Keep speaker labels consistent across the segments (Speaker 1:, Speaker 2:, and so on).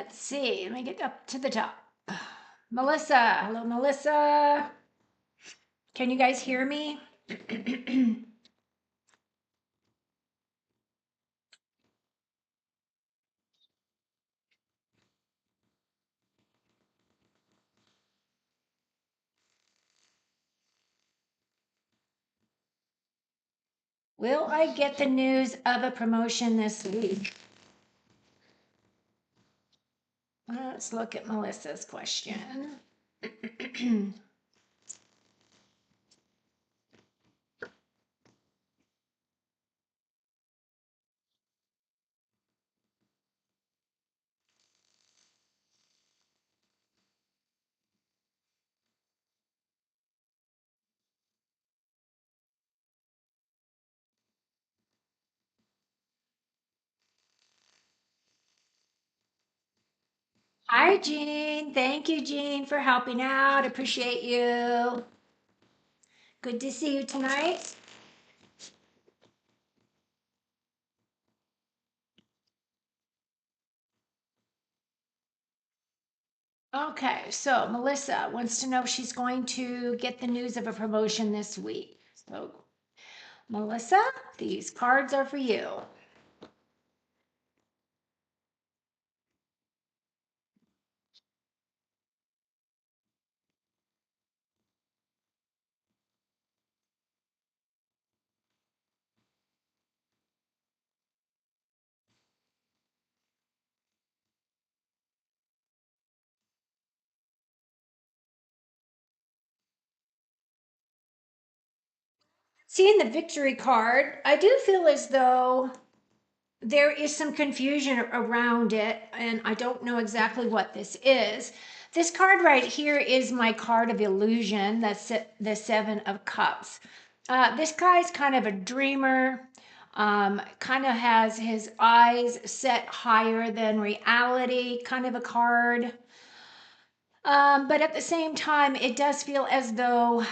Speaker 1: Let's see. Let me get up to the top. Melissa. Hello, Melissa. Can you guys hear me? Will I get the news of a promotion this week? Let's look at Melissa's question. Hi, Jean. Thank you, Jean, for helping out. Appreciate you. Good to see you tonight. Okay, so Melissa wants to know if she's going to get the news of a promotion this week. So, Melissa, these cards are for you. Seeing the victory card, I do feel as though there is some confusion around it, and I don't know exactly what this is. This card right here is my card of illusion. That's the Seven of Cups. This guy's kind of a dreamer, kind of has his eyes set higher than reality, kind of a card. But at the same time, it does feel as though,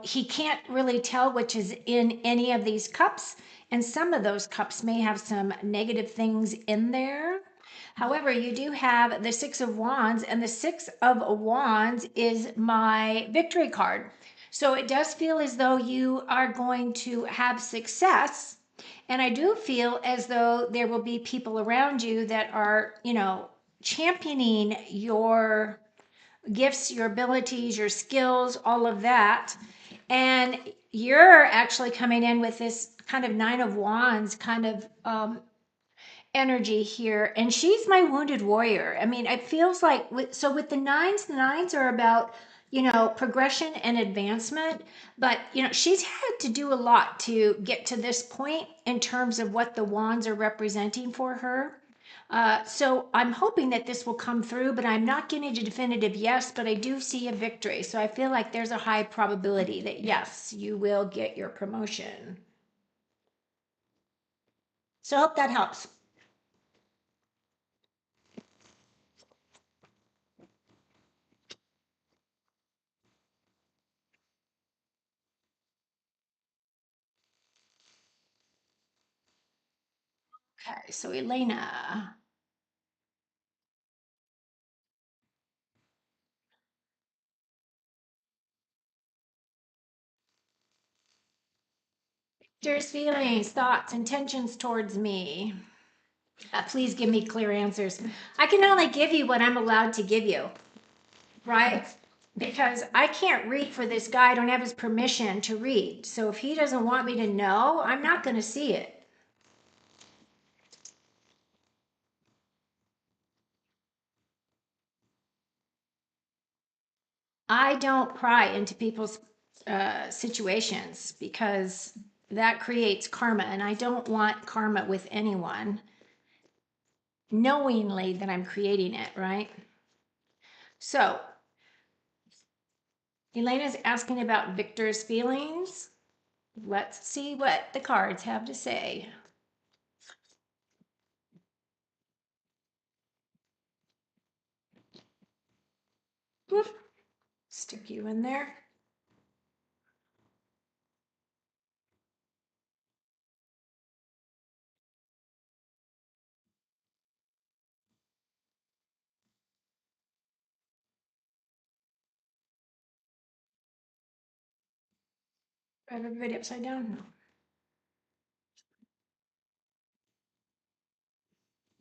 Speaker 1: he can't really tell which is in any of these cups. And some of those cups may have some negative things in there. However, you do have the Six of Wands, and the Six of Wands is my victory card. So it does feel as though you are going to have success. And I do feel as though there will be people around you that are, championing your gifts, your abilities, your skills, all of that. And you're actually coming in with this kind of Nine of Wands kind of energy here. And she's my wounded warrior. I mean, it feels like with the nines are about, progression and advancement. But, she's had to do a lot to get to this point in terms of what the wands are representing for her. So I'm hoping that this will come through, but I'm not getting a definitive yes, but I do see a victory. So I feel like there's a high probability that yes, you will get your promotion. So I hope that helps. Okay, so Elena. There's feelings, thoughts, intentions towards me. Please give me clear answers. I can only give you what I'm allowed to give you, right? Because I can't read for this guy. I don't have his permission to read. So if he doesn't want me to know, I'm not going to see it. I don't pry into people's situations because that creates karma, and I don't want karma with anyone knowingly that I'm creating it, right? So, Elena's asking about Victor's feelings. Let's see what the cards have to say. Whoop. Stick you in there. I have everybody upside down? No.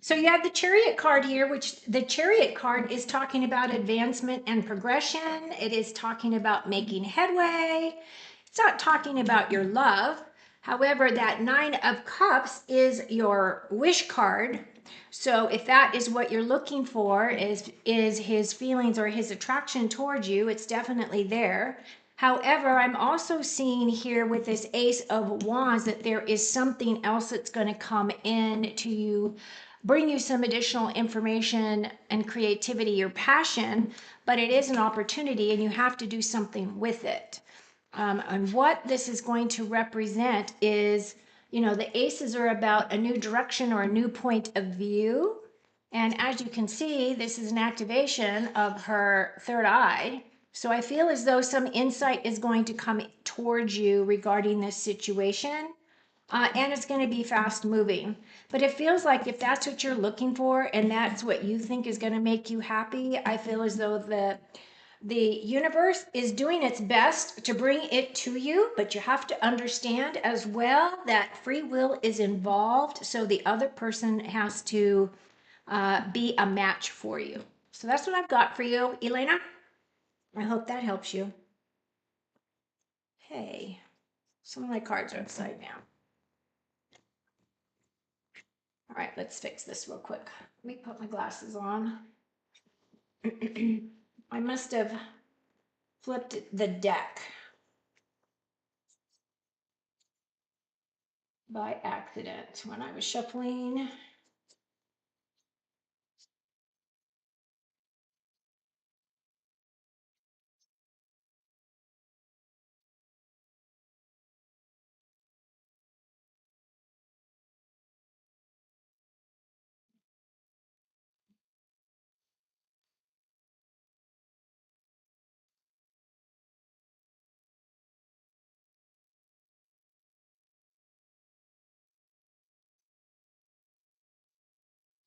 Speaker 1: So you have the Chariot card here, which the Chariot card is talking about advancement and progression. It is talking about making headway. It's not talking about your love. However, that Nine of Cups is your wish card. So if that is what you're looking for, is his feelings or his attraction towards you, it's definitely there. However, I'm also seeing here with this Ace of Wands that there is something else that's going to come in to you, bring you some additional information and creativity or passion, but it is an opportunity and you have to do something with it. And what this is going to represent is, you know, the aces are about a new direction or a new point of view. And as you can see, this is an activation of her third eye. So I feel as though some insight is going to come towards you regarding this situation. And it's going to be fast moving. But it feels like if that's what you're looking for and that's what you think is going to make you happy, I feel as though the universe is doing its best to bring it to you, but you have to understand as well that free will is involved. So the other person has to be a match for you. So that's what I've got for you, Elena. I hope that helps you. Hey, some of my cards are upside down. All right, let's fix this real quick. Let me put my glasses on. I must have flipped the deck by accident when I was shuffling.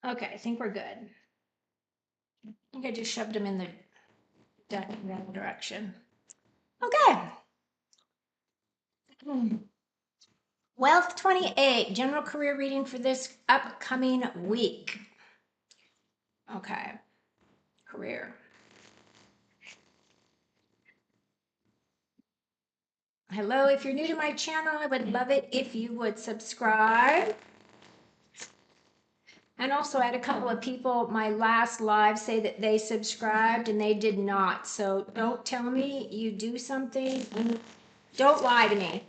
Speaker 1: Okay, I think we're good. I think I just shoved them in the deck in that direction. Okay. Wealth 28, general career reading for this upcoming week. Okay, career. Hello, if you're new to my channel, I would love it if you would subscribe. And also, I had a couple of people, my last live, say that they subscribed and they did not. So don't tell me you do something. Don't lie to me.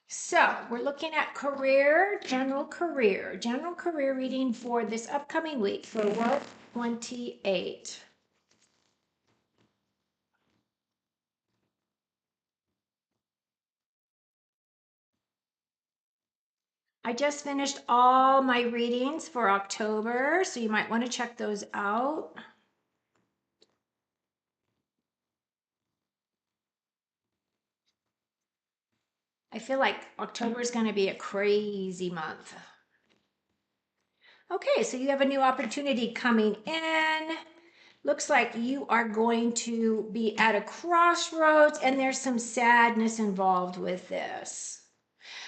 Speaker 1: So we're looking at general career reading for this upcoming week for Wealth 28. I just finished all my readings for October, so you might want to check those out. I feel like October is going to be a crazy month. Okay, so you have a new opportunity coming in. Looks like you are going to be at a crossroads and there's some sadness involved with this.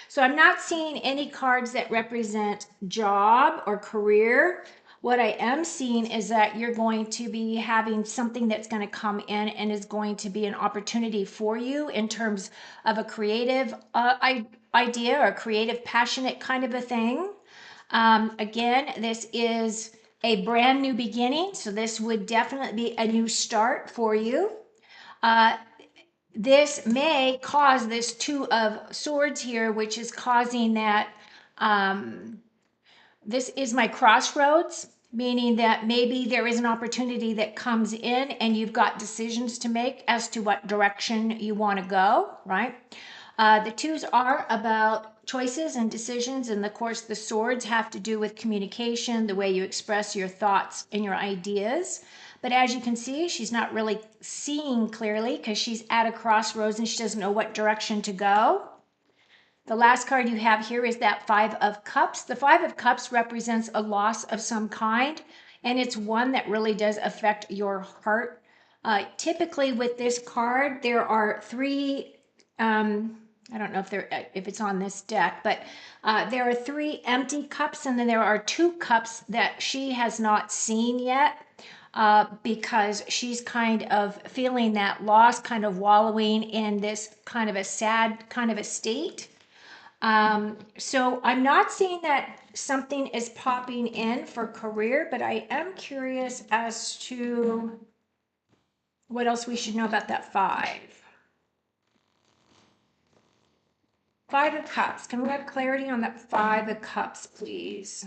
Speaker 1: So I'm not seeing any cards that represent job or career. What I am seeing is that you're going to be having something that's going to come in and is going to be an opportunity for you in terms of a creative idea or creative, passionate kind of a thing. Again, this is a brand new beginning, so this would definitely be a new start for you. This may cause this Two of Swords here, which is causing that this is my crossroads, meaning that maybe there is an opportunity that comes in and you've got decisions to make as to what direction you want to go, right? The twos are about choices and decisions. And of course, the swords have to do with communication, the way you express your thoughts and your ideas. But as you can see, she's not really seeing clearly because she's at a crossroads and she doesn't know what direction to go. The last card you have here is that Five of Cups. The Five of Cups represents a loss of some kind, and it's one that really does affect your heart. Typically with this card, there are three, I don't know if it's on this deck, but there are three empty cups, and then there are two cups that she has not seen yet. Because she's kind of feeling that loss, kind of wallowing in this kind of a sad kind of a state. So I'm not seeing that something is popping in for career, but I am curious as to what else we should know about that five. Five of Cups. Can we have clarity on that Five of Cups, please?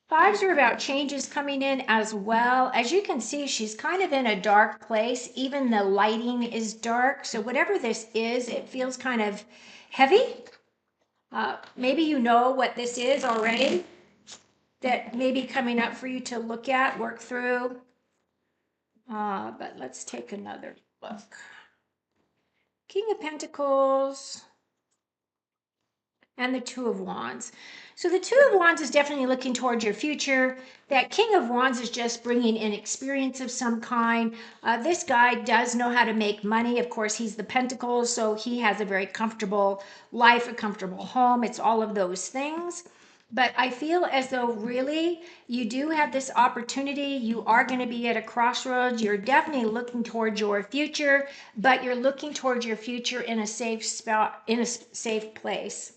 Speaker 1: Fives are about changes coming in as well. As you can see, she's kind of in a dark place. Even the lighting is dark. So whatever this is, it feels kind of heavy. Maybe you know what this is already that may be coming up for you to look at, work through. But let's take another look. King of Pentacles and the Two of Wands. So the Two of Wands is definitely looking towards your future. That King of Wands is just bringing in experience of some kind. This guy does know how to make money. Of course, he's the Pentacles, so he has a very comfortable life, a comfortable home. It's all of those things. But I feel as though really you do have this opportunity. You are going to be at a crossroads. You're definitely looking towards your future, but you're looking towards your future in a safe spot, in a safe place.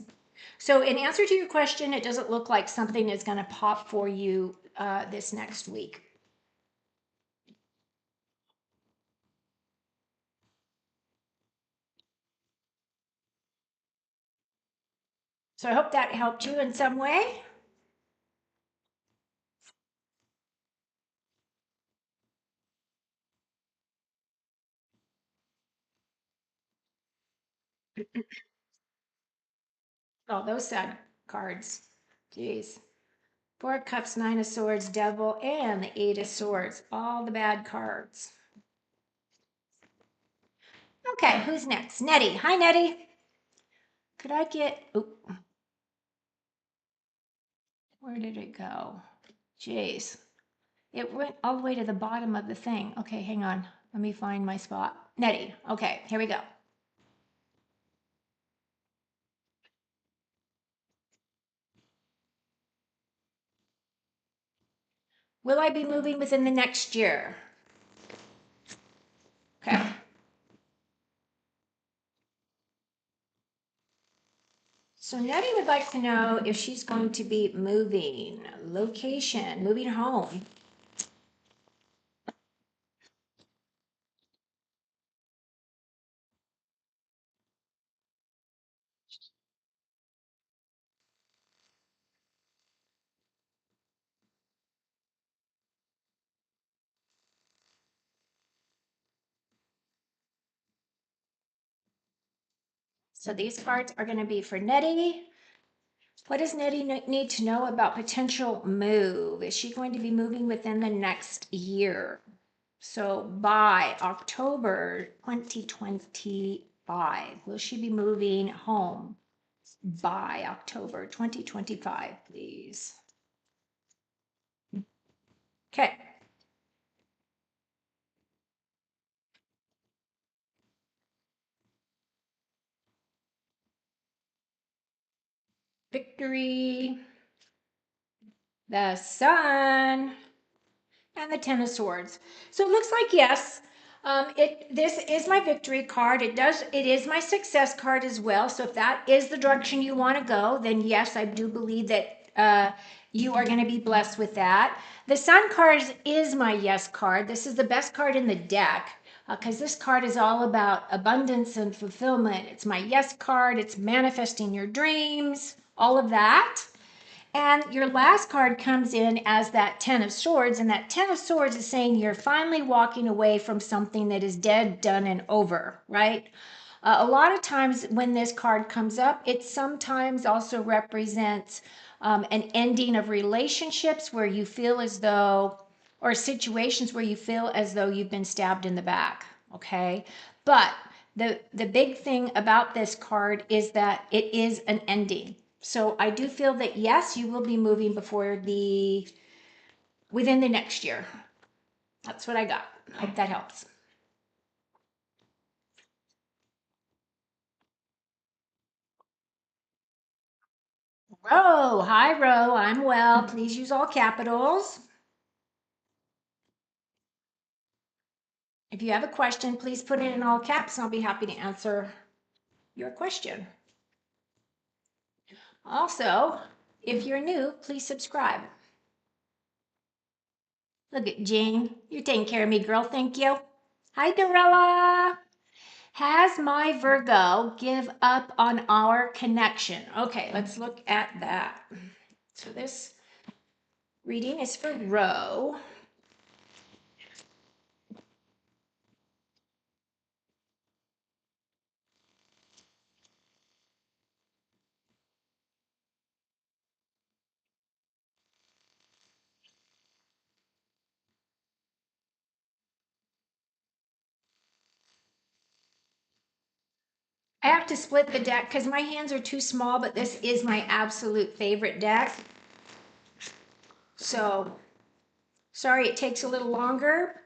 Speaker 1: So in answer to your question, it doesn't look like something is going to pop for you this next week. So I hope that helped you in some way. Oh, those sad cards. Jeez. Four of Cups, Nine of Swords, Devil, and the Eight of Swords. All the bad cards. Okay, who's next? Nettie. Hi, Nettie. Could I get... Oh, where did it go? Jeez. It went all the way to the bottom of the thing. Okay, hang on. Let me find my spot. Nettie. Okay, here we go. Will I be moving within the next year? Okay. So Nettie would like to know if she's going to be moving, location, moving home. So these cards are going to be for Nettie. What does Nettie need to know about potential move? Is she going to be moving within the next year? So by October 2025, will she be moving home by October 2025, please? Okay. Victory, the Sun, and the Ten of Swords. So it looks like yes. This is my victory card. It is my success card as well. So if that is the direction you want to go, then yes, I do believe that you are going to be blessed with that. The Sun card is my yes card. This is the best card in the deck because this card is all about abundance and fulfillment. It's my yes card. It's manifesting your dreams, all of that. And your last card comes in as that Ten of Swords, and that Ten of Swords is saying you're finally walking away from something that is dead, done, and over, right? A lot of times when this card comes up, it sometimes also represents an ending of relationships where you feel as though, or situations where you feel as though you've been stabbed in the back. Okay. But the big thing about this card is that it is an ending. So I do feel that yes, you will be moving within the next year. That's what I got. Hope that helps. Ro, hi Ro, I'm well. Please use all capitals. If you have a question, please put it in all caps and I'll be happy to answer your question. Also, if you're new, please subscribe. Look at Jane. You're taking care of me, girl. Thank you. Hi, Dorella. Has my Virgo give up on our connection? Okay, let's look at that. So this reading is for Ro. I have to split the deck because my hands are too small, but this is my absolute favorite deck. So, sorry it takes a little longer.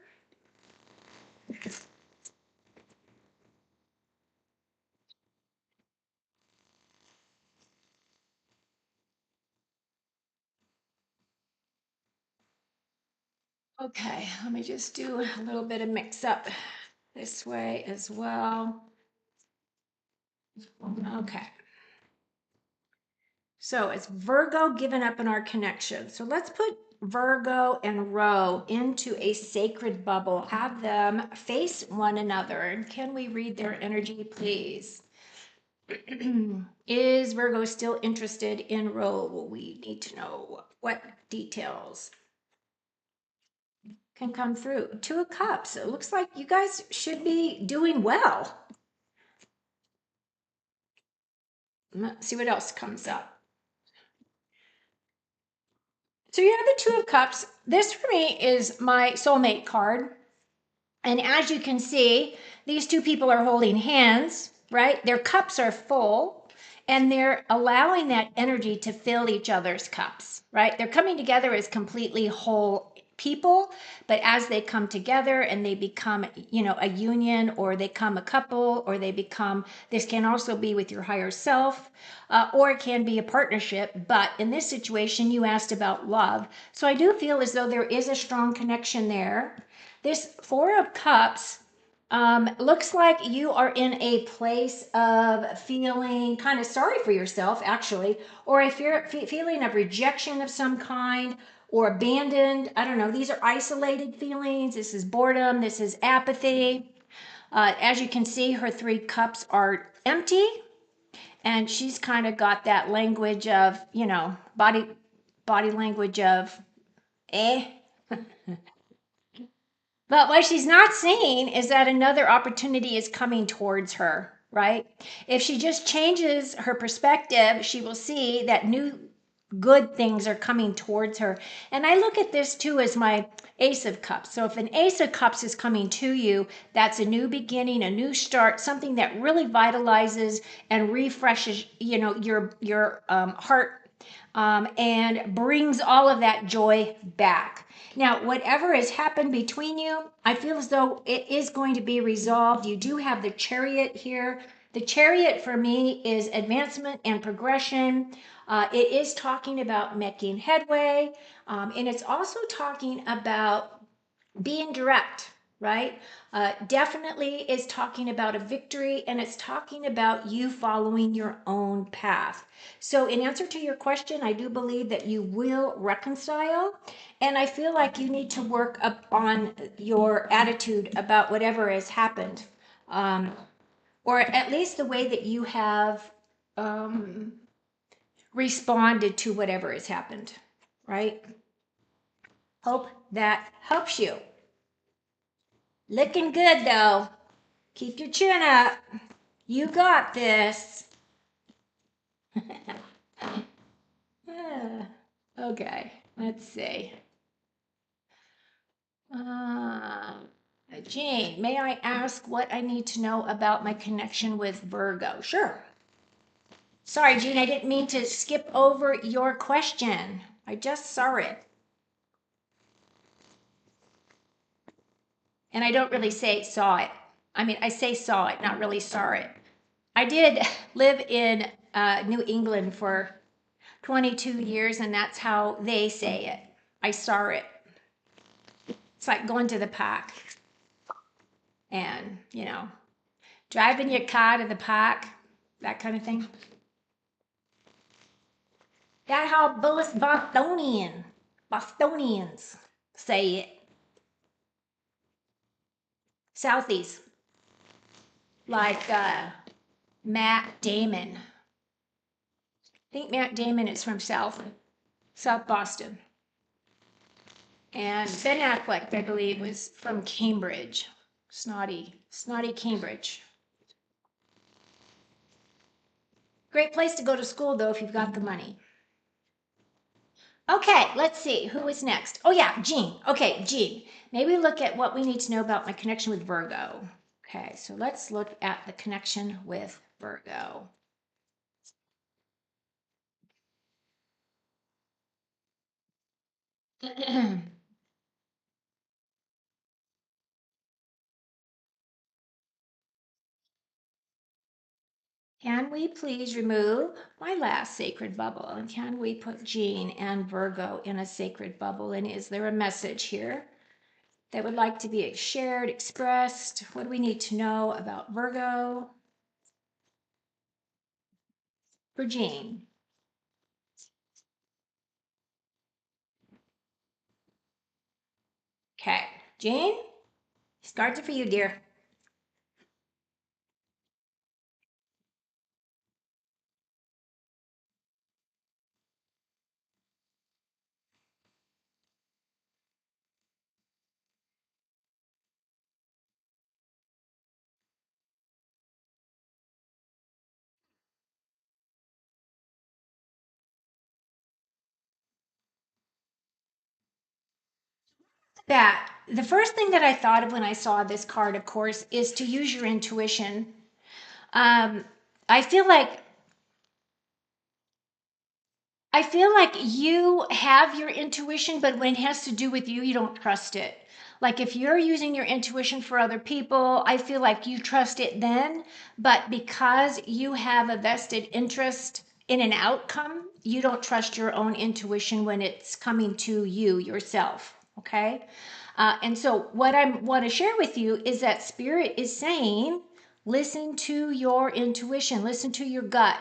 Speaker 1: Okay, let me just do a little bit of mix up this way as well. Okay. So it's Virgo giving up on our connection. So let's put Virgo and Ro into a sacred bubble. Have them face one another. And can we read their energy, please? Is Virgo still interested in Ro? We need to know what details can come through. Two of Cups. It looks like you guys should be doing well. Let's see what else comes up. So you have the Two of Cups. This for me is my soulmate card. And as you can see, these two people are holding hands, right? Their cups are full and they're allowing that energy to fill each other's cups, right? They're coming together as completely whole people, but as they come together and they become, a union, or they become a couple, or they become, this can also be with your higher self, or it can be a partnership. But in this situation, you asked about love. So I do feel as though there is a strong connection there. This Four of Cups looks like you are in a place of feeling kind of sorry for yourself, actually, or if you're feeling of rejection of some kind or abandoned. I don't know. These are isolated feelings. This is boredom. This is apathy. As you can see, her three cups are empty, and she's kind of got that language of, body language of, eh. But what she's not seeing is that another opportunity is coming towards her, right? If she just changes her perspective, she will see that new good things are coming towards her. And I look at this too as my Ace of Cups. So if an Ace of Cups is coming to you, that's a new beginning, a new start, something that really vitalizes and refreshes, your heart, and brings all of that joy back. Now, whatever has happened between you, I feel as though it is going to be resolved. You do have the Chariot here. The Chariot for me is advancement and progression. It is talking about making headway, and it's also talking about being direct, right? Definitely is talking about a victory, and it's talking about you following your own path. So, in answer to your question, I do believe that you will reconcile, and I feel like you need to work up on your attitude about whatever has happened, um, or at least the way that you have um, responded to whatever has happened, right? Hope that helps you. Looking good though. Keep your chin up. You got this. Okay, let's see. Jane, may I ask what I need to know about my connection with Virgo? Sure. Sorry, Jean, I didn't mean to skip over your question. I just saw it. And I don't really say saw it. I mean, I say saw it, not really saw it. I did live in New England for 22 years, and that's how they say it. I saw it. It's like going to the park and, driving your car to the park, that kind of thing. That's how Bostonians say it. Southeast, like Matt Damon. I think Matt Damon is from South Boston. And Ben Affleck, I believe, was from Cambridge. Snotty Cambridge. Great place to go to school, though, if you've got the money. Okay, let's see. Who is next? Oh, yeah, Jean. Okay, Jean. Maybe look at what we need to know about my connection with Virgo. Okay, so let's look at the connection with Virgo. Can we please remove my last sacred bubble? And can we put Jean and Virgo in a sacred bubble? And is there a message here that would like to be shared, expressed? What do we need to know about Virgo? For Jean. Okay, Jean, these cards are for you, dear. That the first thing that I thought of when I saw this card, of course, is to use your intuition. Um, I feel like you have your intuition, but when it has to do with you, you don't trust it. Like if you're using your intuition for other people, I feel like you trust it then, but because you have a vested interest in an outcome, you don't trust your own intuition when it's coming to you yourself. Okay. And so what I want to share with you is that spirit is saying, listen to your intuition, listen to your gut,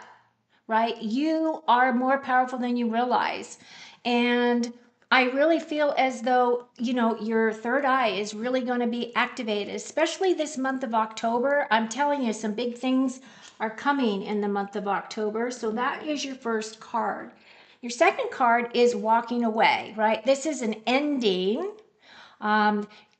Speaker 1: right? You are more powerful than you realize. And I really feel as though, your third eye is really going to be activated, especially this month of October. I'm telling you, some big things are coming in the month of October. So that is your first card. Your second card is walking away, right? This is an ending.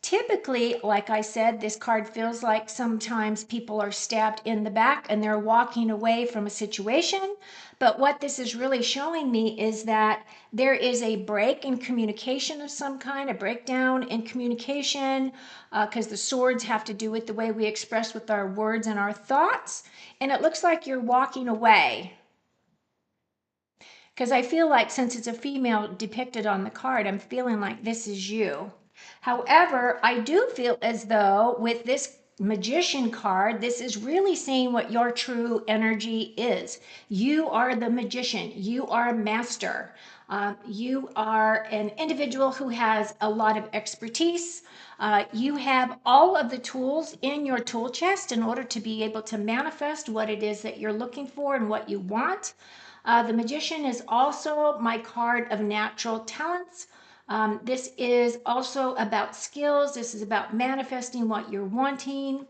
Speaker 1: Typically, like I said, this card feels like sometimes people are stabbed in the back and they're walking away from a situation. But what this is really showing me is that there is a break in communication of some kind, a breakdown in communication, because the swords have to do with the way we express with our words and our thoughts. And it looks like you're walking away. Because I feel like since it's a female depicted on the card, I'm feeling like this is you. However, I do feel as though with this magician card, this is really saying what your true energy is. You are the magician. You are a master. You are an individual who has a lot of expertise. You have all of the tools in your tool chest in order to be able to manifest what it is that you're looking for and what you want. The magician is also my card of natural talents. This is also about skills. This is about manifesting what you're wanting.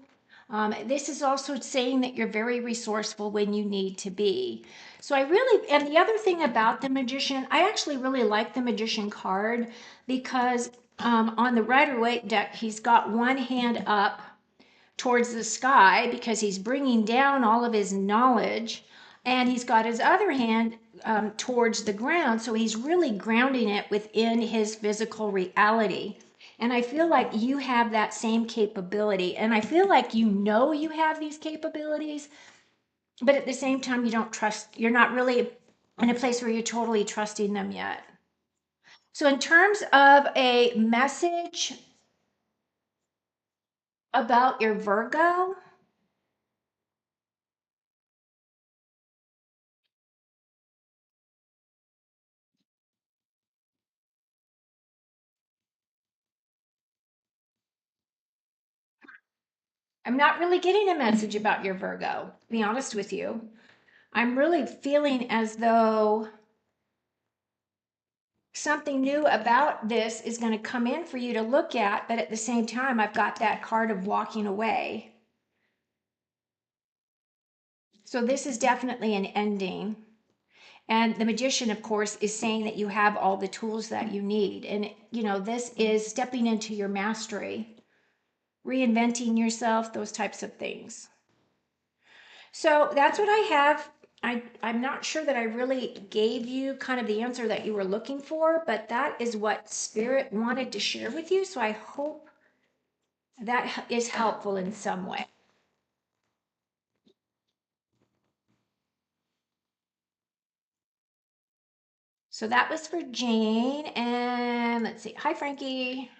Speaker 1: This is also saying that you're very resourceful when you need to be. So and the other thing about the magician, I actually really like the magician card because on the Rider-Waite deck, he's got one hand up towards the sky because he's bringing down all of his knowledge, and he's got his other hand towards the ground. So he's really grounding it within his physical reality. And I feel like you have that same capability. And I feel like you know you have these capabilities, but at the same time, you don't trust, you're not really in a place where you're totally trusting them yet. So, in terms of a message about your Virgo, I'm not really getting a message about your Virgo, to be honest with you. I'm really feeling as though something new about this is going to come in for you to look at, but at the same time, I've got that card of walking away. So, this is definitely an ending. And the magician, of course, is saying that you have all the tools that you need. And, you know, this is stepping into your mastery, reinventing yourself, those types of things. So that's what I have. I'm not sure that I really gave you kind of the answer that you were looking for, but that is what Spirit wanted to share with you. So I hope that is helpful in some way. So that was for Jane. And let's see. Hi, Frankie.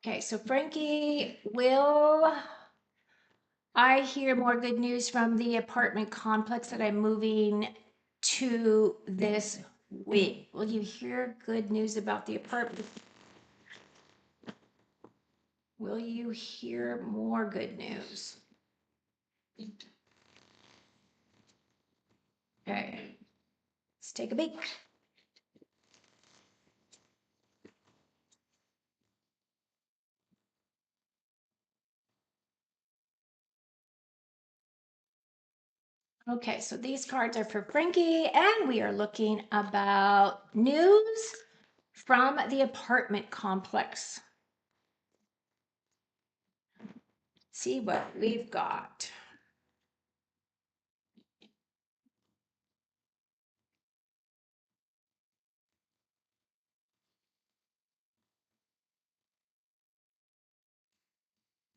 Speaker 1: Okay, so Frankie, will I hear more good news from the apartment complex that I'm moving to this week? Will you hear good news about the apartment? Will you hear more good news? Okay, let's take a peek. Okay, so these cards are for Frankie, and we are looking about news from the apartment complex. See what we've got.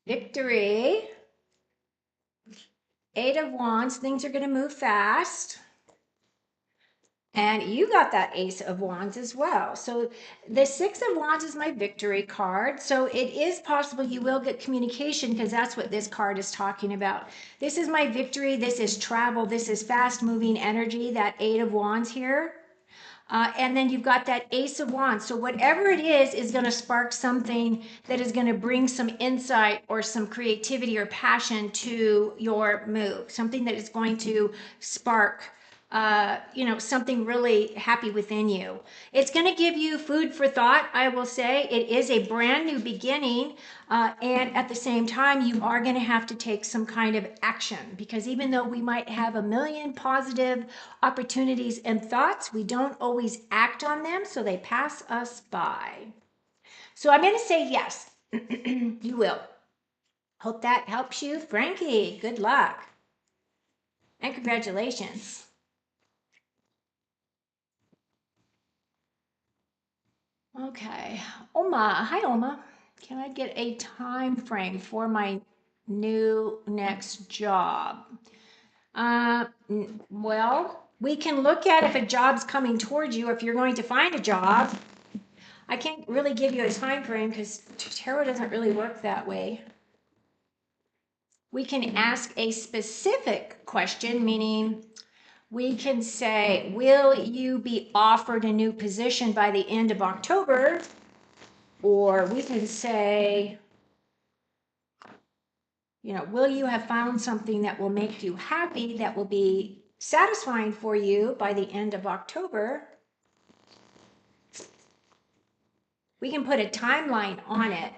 Speaker 1: Victory. Eight of Wands, things are going to move fast. And you got that Ace of Wands as well. So the Six of Wands is my victory card. So it is possible you will get communication because that's what this card is talking about. This is my victory. This is travel. This is fast moving energy, that Eight of Wands here. And then you've got that Ace of Wands. So whatever it is going to spark something that is going to bring some insight or some creativity or passion to your move. Something that is going to spark, something really happy within you. It's going to give you food for thought, I will say. It is a brand new beginning. And at the same time, you are going to have to take some kind of action because even though we might have a million positive opportunities and thoughts, we don't always act on them, so they pass us by. So I'm going to say yes, you will. Hope that helps you. Frankie, good luck and congratulations. Okay, Oma, hi Oma. Can I get a time frame for my new next job? Well, we can look at if a job's coming towards you, if you're going to find a job. I can't really give you a time frame because tarot doesn't really work that way. We can ask a specific question, meaning we can say, will you be offered a new position by the end of October? Or we can say, will you have found something that will make you happy, that will be satisfying for you by the end of October? We can put a timeline on it.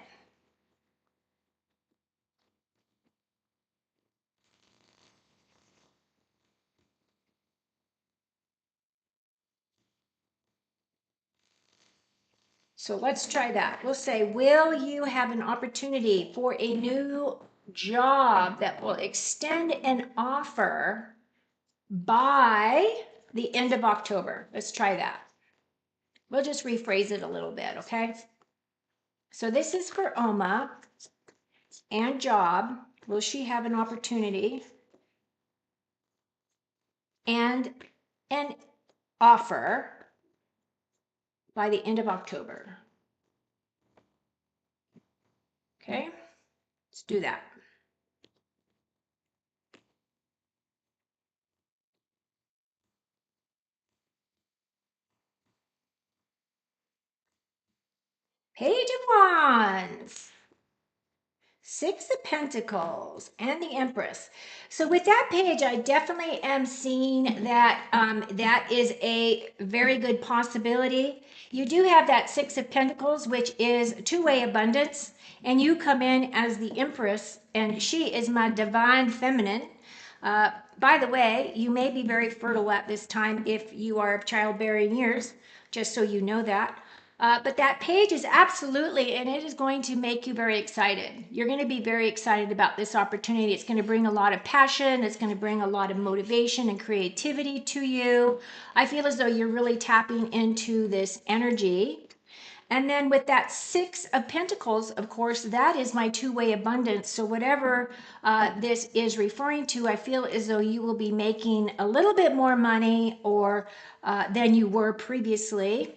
Speaker 1: So let's try that. We'll say, will you have an opportunity for a new job that will extend an offer by the end of October? Let's try that. We'll just rephrase it a little bit, okay? So this is for Oma and job. Will she have an opportunity and an offer by the end of October? Okay, let's do that. Page of Wands, Six of Pentacles, and the Empress. So with that page, I definitely am seeing that that is a very good possibility. You do have that Six of Pentacles, which is two-way abundance, and you come in as the Empress, and she is my divine feminine. By the way, you may be very fertile at this time if you are of childbearing years, just so you know that. But that page is absolutely, and it is going to make you very excited. You're going to be very excited about this opportunity. It's going to bring a lot of passion. It's going to bring a lot of motivation and creativity to you. I feel as though you're really tapping into this energy. And then with that Six of Pentacles, of course, that is my two-way abundance. So whatever this is referring to, I feel as though you will be making a little bit more money or than you were previously.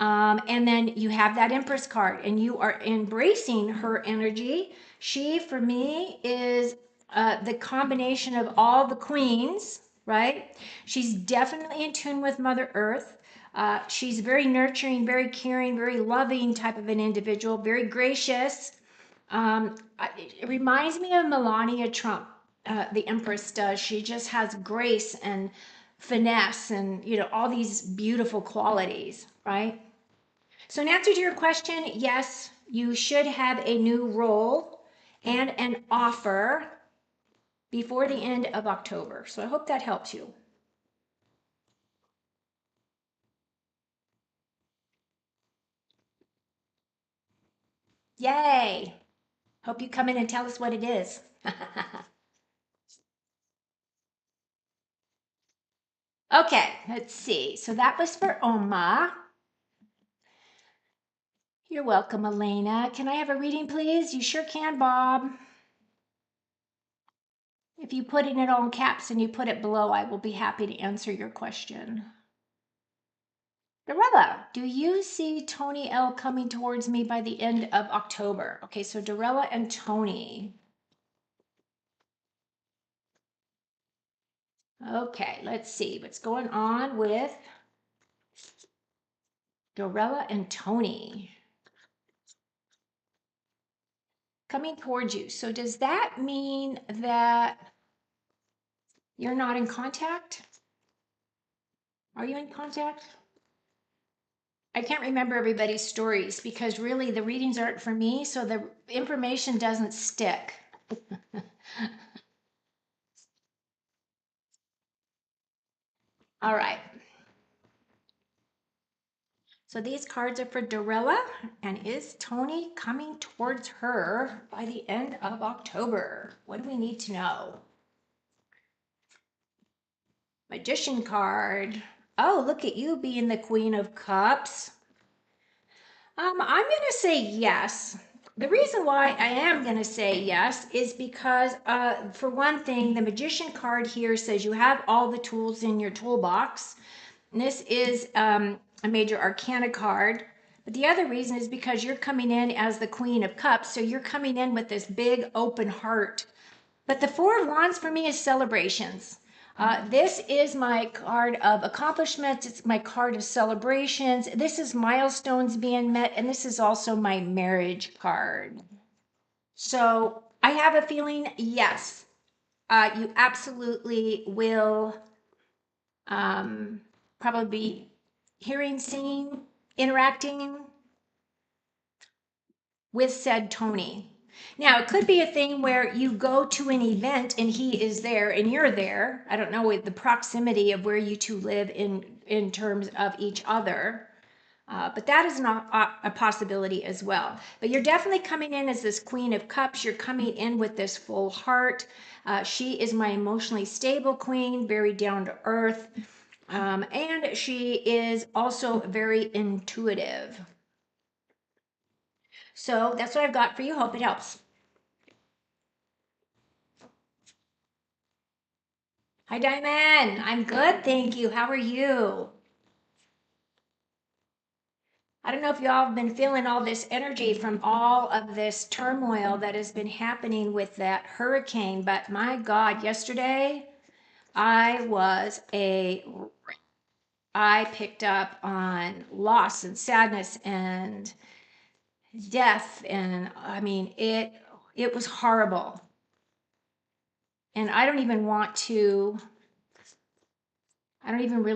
Speaker 1: And then you have that Empress card and you are embracing her energy. She, for me, is the combination of all the queens, right? She's definitely in tune with Mother Earth. She's very nurturing, very caring, very loving type of an individual, very gracious. It reminds me of Melania Trump, the Empress does. She just has grace and finesse and, all these beautiful qualities, right? So in answer to your question, yes, you should have a new role and an offer before the end of October. So I hope that helps you. Yay! Hope you come in and tell us what it is. Okay, let's see. So that was for Oma. You're welcome, Elena. Can I have a reading, please? You sure can, Bob. If you put it in all caps and you put it below, I will be happy to answer your question. Dorella, do you see Tony L coming towards me by the end of October? Okay, so Dorella and Tony. Okay, let's see what's going on with Dorella and Tony. Coming towards you. So does that mean that you're not in contact? Are you in contact? I can't remember everybody's stories because really the readings aren't for me, so the information doesn't stick. All right. So these cards are for Dorella, and is Tony coming towards her by the end of October? What do we need to know? Magician card. Oh, look at you being the Queen of Cups. I'm going to say yes. The reason why I am going to say yes is because, for one thing, the Magician card here says you have all the tools in your toolbox. And this is a major arcana card. But the other reason is because you're coming in as the Queen of Cups, so you're coming in with this big open heart. But the Four of Wands for me is celebrations. This is my card of accomplishments. It's my card of celebrations. This is milestones being met, and this is also my marriage card. So I have a feeling, yes, you absolutely will probably be hearing, seeing, interacting with said Tony. Now, it could be a thing where you go to an event and he is there and you're there. I don't know with the proximity of where you two live in terms of each other. But that is not a possibility as well. But you're definitely coming in as this Queen of Cups. You're coming in with this full heart. She is my emotionally stable queen, very down to earth. And she is also very intuitive. So that's what I've got for you. Hope it helps. Hi, Diamond. I'm good, thank you. How are you? I don't know if y'all have been feeling all this energy from all of this turmoil that has been happening with that hurricane, but my God, yesterday I was a I picked up on loss and sadness and death, and I mean it was horrible. And I don't even really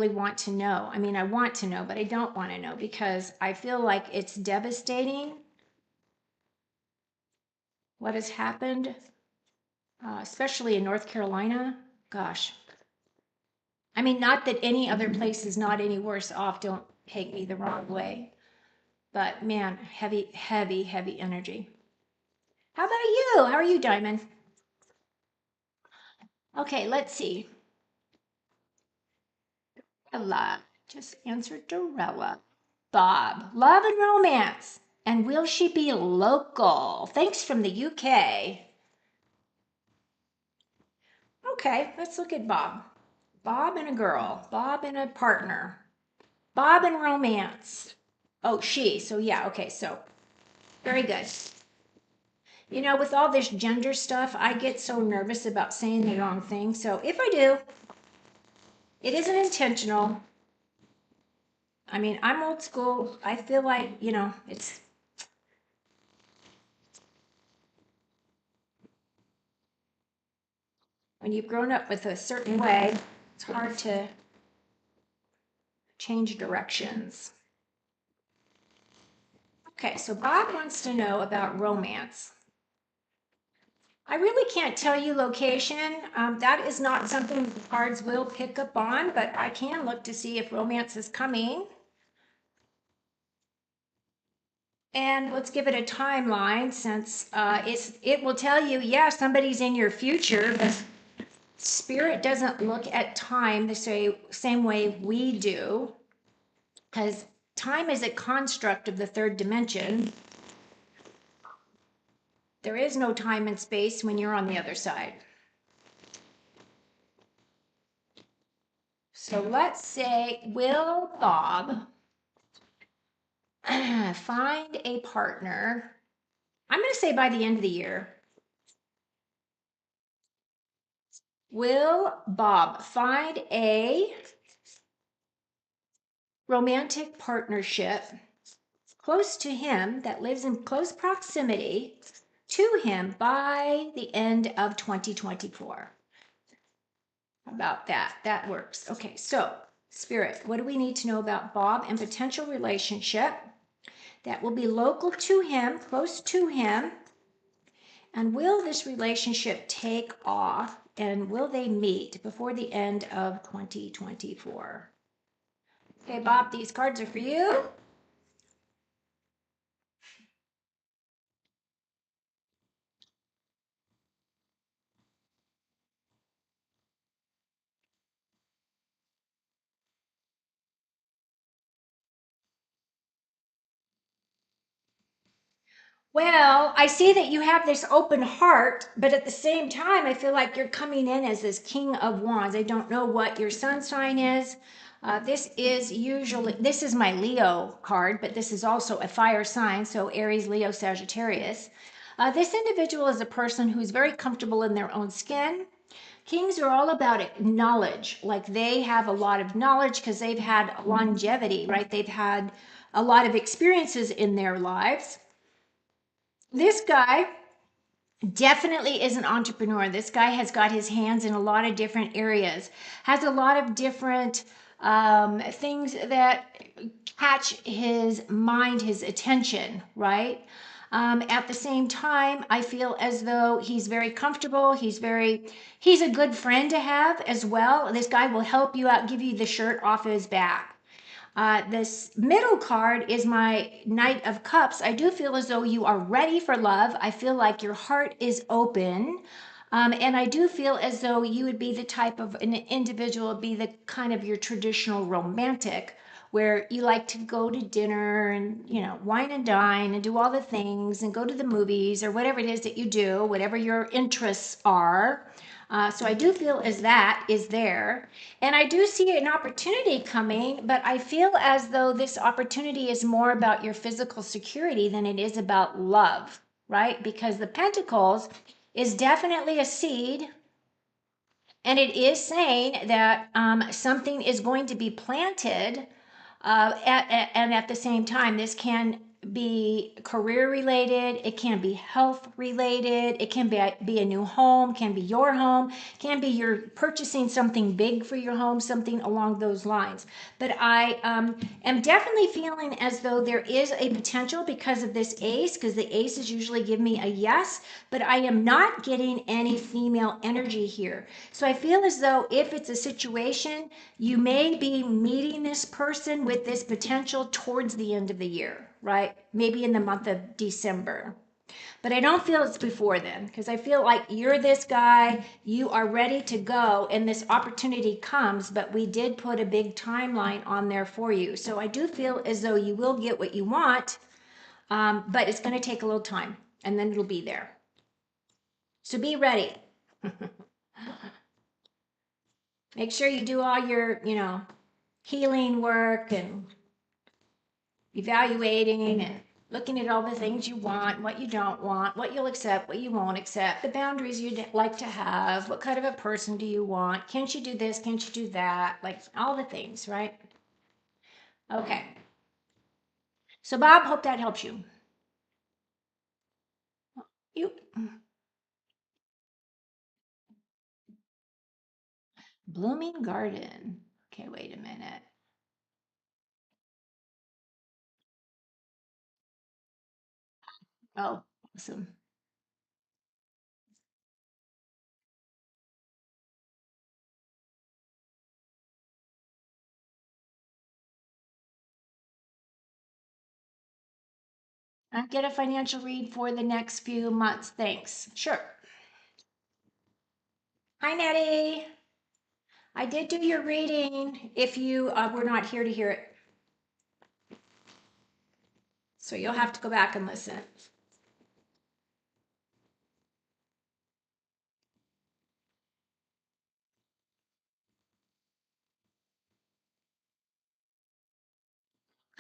Speaker 1: want to know. I mean, I want to know, but I don't want to know because I feel like it's devastating what has happened, especially in North Carolina. Gosh. I mean, not that any other place is not any worse off. Don't take me the wrong way. But man, heavy, heavy, heavy energy. How about you? How are you, Diamond? Okay, let's see. Ella just answered Dorella. Bob, love and romance. And will she be local? Thanks from the UK. Okay, let's look at Bob. Bob and a girl. Bob and a partner. Bob and romance. Oh, she. So, yeah, okay, so very good. You know, with all this gender stuff, I get so nervous about saying the wrong thing. So, if I do, it isn't intentional. I mean, I'm old school. I feel like, it's when you've grown up with a certain way, it's hard to change directions. Okay, so Bob wants to know about romance. I really can't tell you location. That is not something the cards will pick up on, but I can look to see if romance is coming. And let's give it a timeline since it will tell you, yeah, somebody's in your future, but Spirit doesn't look at time the same way we do, because time is a construct of the third dimension. There is no time and space when you're on the other side. So let's say, will Bob find a partner? I'm going to say by the end of the year. Will Bob find a romantic partnership close to him that lives in close proximity to him by the end of 2024? How about that? That works. Okay, so Spirit, what do we need to know about Bob and potential relationship that will be local to him, close to him? And will this relationship take off and will they meet before the end of 2024? Okay, Bob, these cards are for you. Well, I see that you have this open heart, but at the same time, I feel like you're coming in as this King of Wands. I don't know what your sun sign is. This is my Leo card, but this is also a fire sign, so Aries, Leo, Sagittarius. This individual is a person who's very comfortable in their own skin. Kings are all about it, knowledge. Like they have a lot of knowledge because they've had longevity, right? They've had a lot of experiences in their lives. This guy definitely is an entrepreneur. This guy has got his hands in a lot of different areas, has a lot of different things that catch his mind, his attention, right? At the same time, I feel as though he's very comfortable. He's a good friend to have as well. This guy will help you out, give you the shirt off his back. This middle card is my Knight of Cups. I do feel as though you are ready for love. I feel like your heart is open. And I do feel as though you would be the type of an individual, be the kind of your traditional romantic, where you like to go to dinner and, wine and dine and do all the things and go to the movies or whatever it is that you do, whatever your interests are. So I do feel as that is there. And I do see an opportunity coming, but I feel as though this opportunity is more about your physical security than it is about love, right? Because the Pentacles is definitely a seed. And it is saying that something is going to be planted. And at the same time, this can be career related, it can be health related, it can be a new home, can be your home, can be you're purchasing something big for your home, something along those lines. But I am definitely feeling as though there is a potential because of this ace, because the aces usually give me a yes, but I am not getting any female energy here. So I feel as though if it's a situation, you may be meeting this person with this potential towards the end of the year, right? Maybe in the month of December. But I don't feel it's before then because I feel like you're this guy, you are ready to go, and this opportunity comes, but we did put a big timeline on there for you. So I do feel as though you will get what you want, but it's going to take a little time and then it'll be there. So be ready. Make sure you do all your, healing work and evaluating and looking at all the things you want, what you don't want, what you'll accept, what you won't accept, the boundaries you'd like to have, what kind of a person do you want, can't you do this, can't you do that, like all the things, right? Okay. So Bob, hope that helps you. You blooming garden. Okay, wait a minute. Oh, awesome. I get a financial read for the next few months. Thanks. Sure. Hi, Nettie. I did do your reading if you were not here to hear it. So you'll have to go back and listen.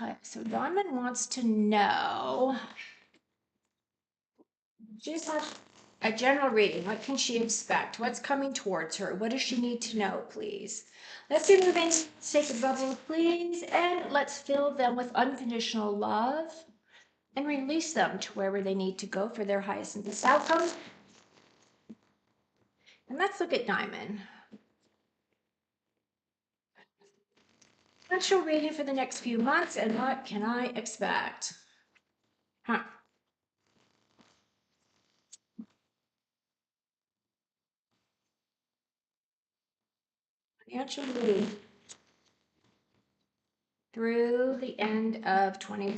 Speaker 1: Okay, so Dawnman wants to know, she's had a general reading. What can she expect? What's coming towards her? What does she need to know, please? Let's be moving. Take a bubble, please, and let's fill them with unconditional love and release them to wherever they need to go for their highest and best outcome. And let's look at Diamond. Financial reading for the next few months, and what can I expect? Huh. Financial reading through the end of 20.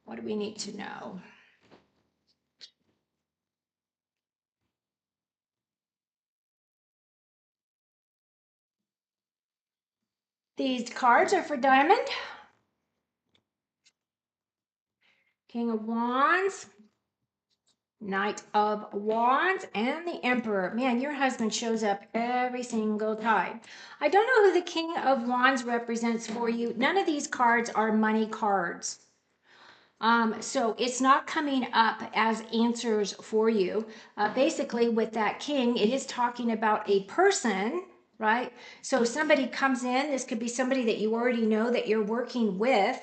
Speaker 1: What do we need to know? These cards are for Diamond. King of Wands, Knight of Wands, and the Emperor. Man, your husband shows up every single time. I don't know who the King of Wands represents for you. None of these cards are money cards. So it's not coming up as answers for you. Basically, with that king, it is talking about a person, right? So somebody comes in, this could be somebody that you already know that you're working with,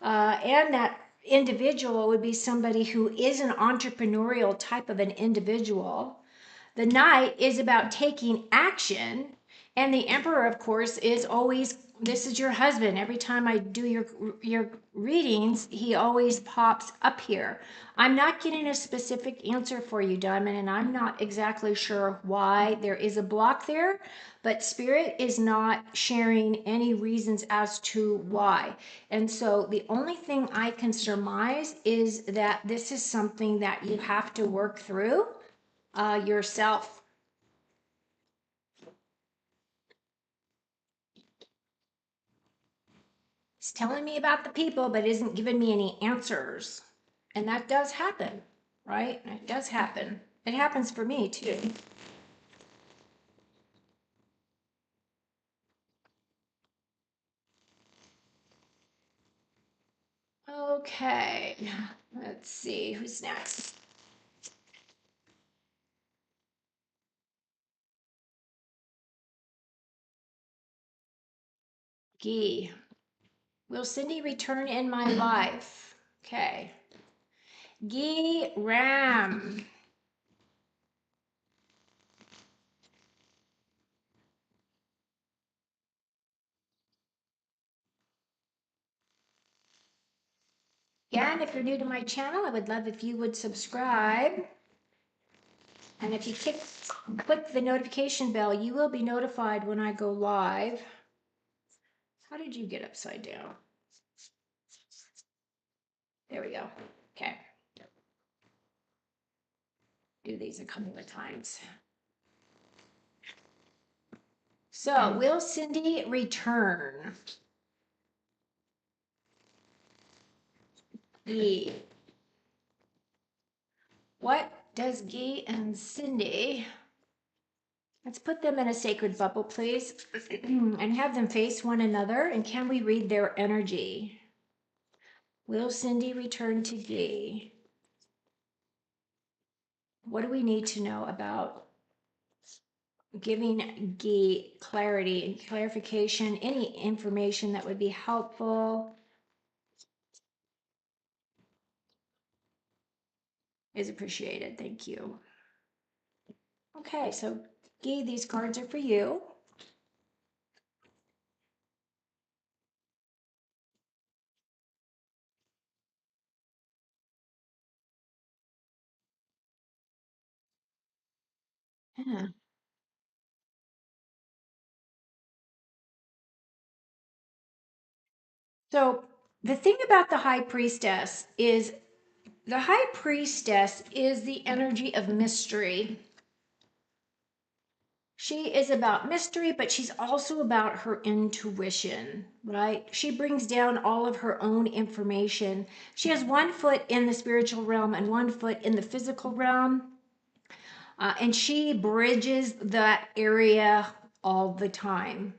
Speaker 1: and that individual would be somebody who is an entrepreneurial type of an individual. The knight is about taking action, and the emperor, of course, is always, this is your husband. Every time I do your readings, he always pops up here. I'm not getting a specific answer for you, Diamond, and I'm not exactly sure why there is a block there, but Spirit is not sharing any reasons as to why. And so the only thing I can surmise is that this is something that you have to work through yourself. It's telling me about the people, but isn't giving me any answers. And that does happen, right? It does happen. It happens for me too. Okay, let's see who's next. Gee, will Cindy return in my life? Okay. Gee Ram. Again, if you're new to my channel, I would love if you would subscribe. And if you click the notification bell, you will be notified when I go live. How did you get upside down? There we go. Okay. Do these a couple of times. So, will Cindy return? E. What does Guy and Cindy? Let's put them in a sacred bubble, please, and have them face one another. And can we read their energy? Will Cindy return to Guy? What do we need to know about giving Guy clarity and clarification? Any information that would be helpful is appreciated. Thank you. Okay, so Guy, these cards are for you. Yeah. So the thing about the high priestess is the high priestess is the energy of mystery. She is about mystery, but she's also about her intuition, right? She brings down all of her own information. She has one foot in the spiritual realm and one foot in the physical realm. And she bridges that area all the time.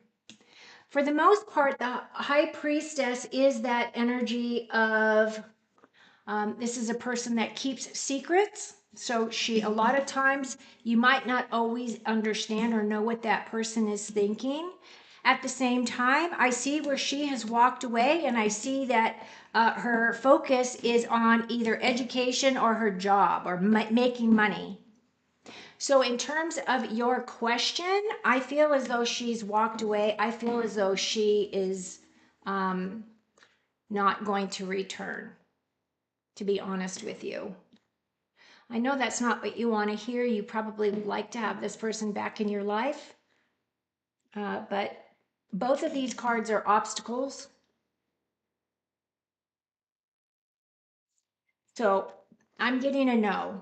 Speaker 1: For the most part, the high priestess is that energy of this is a person that keeps secrets. So a lot of times, you might not always understand or know what that person is thinking. At the same time, I see where she has walked away, and I see that her focus is on either education or her job or making money. So, in terms of your question, I feel as though she's walked away. I feel as though she is not going to return, to be honest with you. I know that's not what you want to hear. You probably would like to have this person back in your life. But both of these cards are obstacles. So I'm getting a no.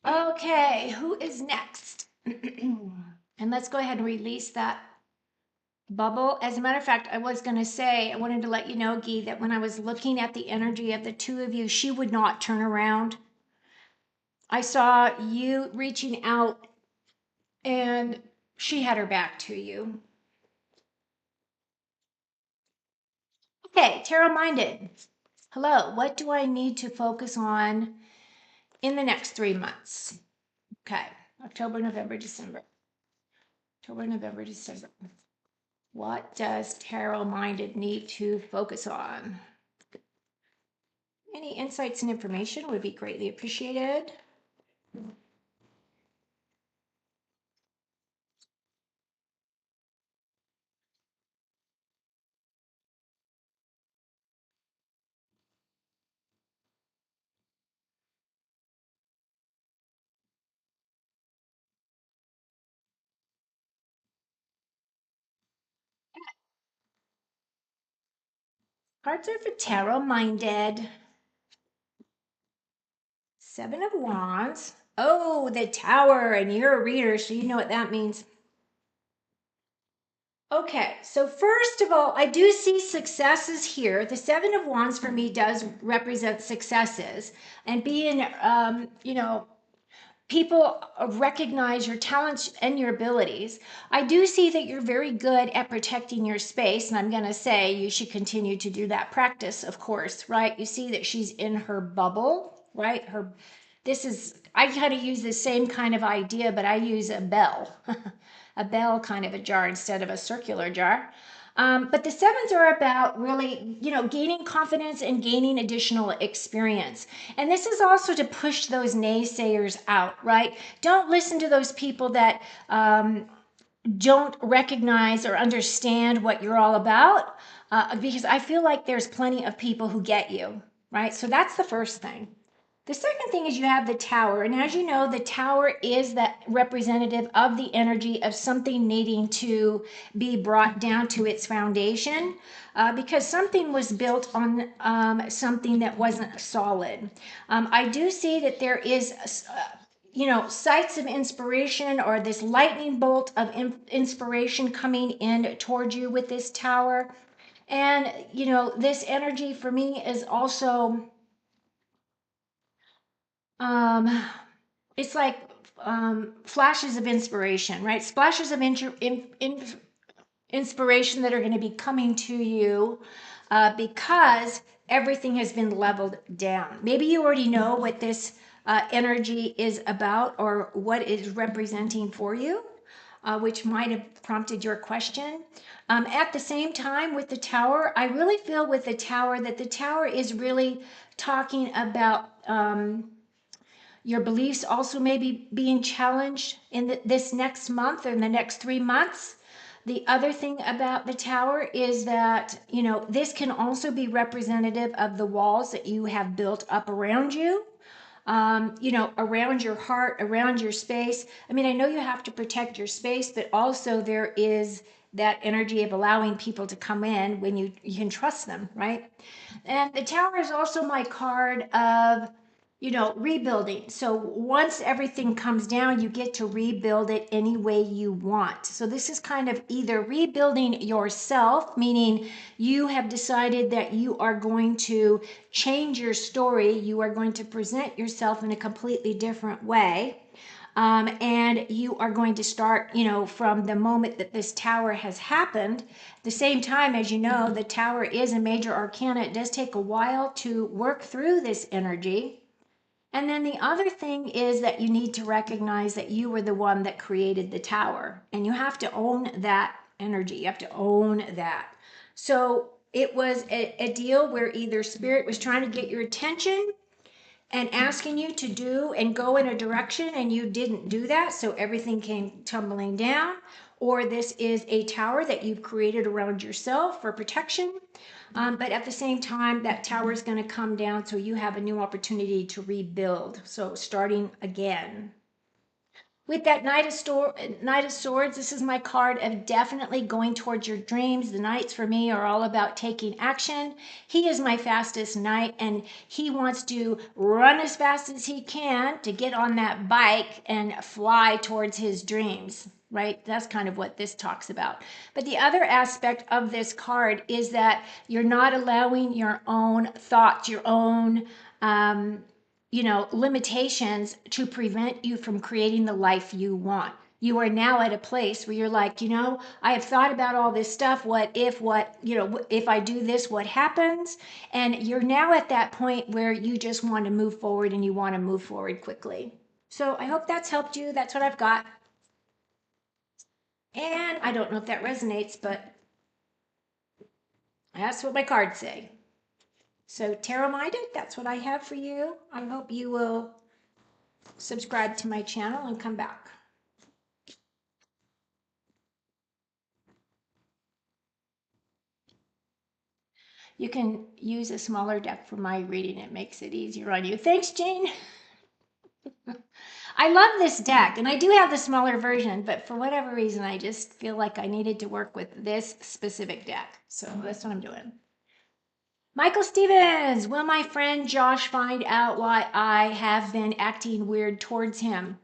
Speaker 1: Okay, who is next? And let's go ahead and release that bubble. As a matter of fact, I was going to say, I wanted to let you know, Guy, that when I was looking at the energy of the two of you, she would not turn around. I saw you reaching out and she had her back to you. Okay, tarot minded. Hello, what do I need to focus on in the next 3 months? Okay, October, November, December. October, November, December. What does tarot minded need to focus on? Any insights and information would be greatly appreciated. Cards are for tarot minded. Seven of Wands. Oh, the Tower, and you're a reader, so you know what that means. Okay, so first of all, I do see successes here. The Seven of Wands for me does represent successes, and being, people recognize your talents and your abilities. I do see that you're very good at protecting your space, and I'm going to say you should continue to do that practice, of course, right? You see that she's in her bubble, right? I kind of use the same kind of idea, but I use a bell, a bell kind of a jar instead of a circular jar. But the sevens are about really, gaining confidence and gaining additional experience. And this is also to push those naysayers out, right? Don't listen to those people that don't recognize or understand what you're all about, because I feel like there's plenty of people who get you, right? So that's the first thing. The second thing is you have the Tower. And as you know, the Tower is that representative of the energy of something needing to be brought down to its foundation, because something was built on something that wasn't solid. I do see that there is, sights of inspiration, or this lightning bolt of inspiration coming in towards you with this Tower. And, this energy for me is also, um, it's like flashes of inspiration, right? Splashes of inspiration that are going to be coming to you because everything has been leveled down. Maybe you already know what this energy is about or what it is representing for you, which might have prompted your question. At the same time, with the Tower, I really feel with the Tower that the Tower is really talking about. Your beliefs also may be being challenged in this next month or in the next 3 months. The other thing about the Tower is that, this can also be representative of the walls that you have built up around you, around your heart, around your space. I mean, I know you have to protect your space, but also there is that energy of allowing people to come in when you can trust them, right? And the Tower is also my card of, rebuilding. So once everything comes down, you get to rebuild it any way you want. So this is kind of either rebuilding yourself, meaning you have decided that you are going to change your story, you are going to present yourself in a completely different way. And you are going to start, from the moment that this Tower has happened. The same time, as you know, the Tower is a major arcana. It does take a while to work through this energy. And then the other thing is that you need to recognize that you were the one that created the Tower, and you have to own that energy. You have to own that. So it was a deal where either Spirit was trying to get your attention and asking you to do and go in a direction, and you didn't do that, so everything came tumbling down. Or this is a Tower that you've created around yourself for protection. But at the same time, that Tower is going to come down, so you have a new opportunity to rebuild. So starting again. With that Knight of Swords, this is my card of definitely going towards your dreams. The Knights for me are all about taking action. He is my fastest knight, and he wants to run as fast as he can to get on that bike and fly towards his dreams, right? That's kind of what this talks about. But the other aspect of this card is that you're not allowing your own thoughts, your own limitations to prevent you from creating the life you want. you are now at a place where you're like, I have thought about all this stuff. If I do this, what happens? And you're now at that point where you just want to move forward and you want to move forward quickly. So I hope that's helped you. That's what I've got. And I don't know if that resonates, but that's what my cards say. So tarot minded, that's what I have for you. I hope you will subscribe to my channel and come back. You can use a smaller deck for my reading. It makes it easier on you. Thanks, Jane. I love this deck, and I do have the smaller version, but for whatever reason, I just feel like I needed to work with this specific deck. So that's what I'm doing. Michael Stevens, will my friend Josh find out why I have been acting weird towards him?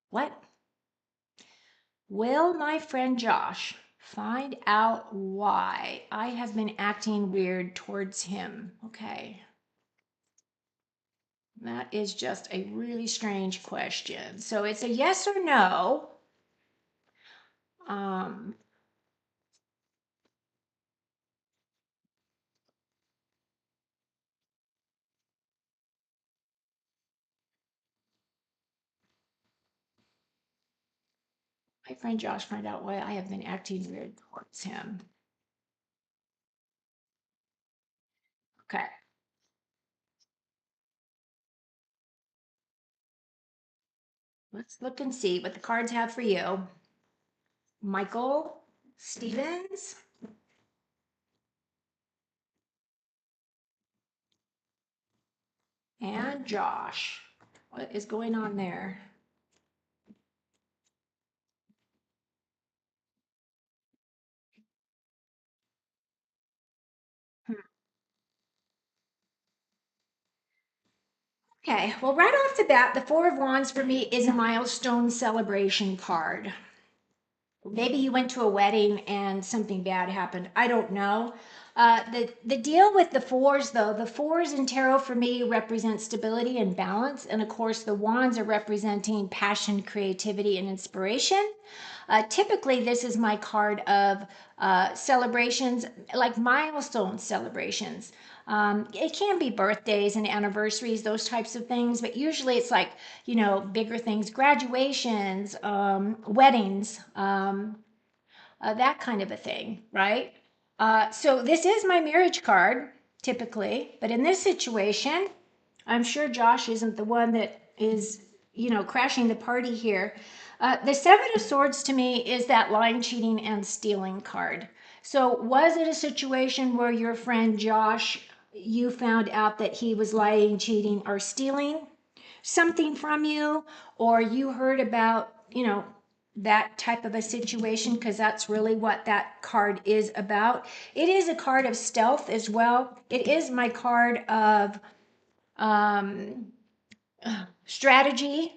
Speaker 1: What? Will my friend Josh find out why I have been acting weird towards him? Okay. That is just a really strange question. So it's a yes or no. Um, my friend Josh find out why I have been acting weird towards him. Okay. Let's look and see what the cards have for you. Michael Stevens. And Josh. What is going on there? Okay, well, right off the bat, the Four of Wands for me is a milestone celebration card. Maybe you went to a wedding and something bad happened. I don't know. The deal with the fours, though, the fours in tarot for me represent stability and balance. And of course, the wands are representing passion, creativity, and inspiration. Typically, this is my card of celebrations, like milestone celebrations. It can be birthdays and anniversaries, those types of things, but usually it's like, bigger things, graduations, weddings, that kind of a thing, right? So this is my marriage card, typically, but in this situation, I'm sure Josh isn't the one that is, crashing the party here. The Seven of Swords to me is that lying, cheating, and stealing card. So was it a situation where your friend Josh, you found out that he was lying, cheating, or stealing something from you, or you heard about, that type of a situation, because that's really what that card is about. It is a card of stealth as well. It is my card of um, strategy,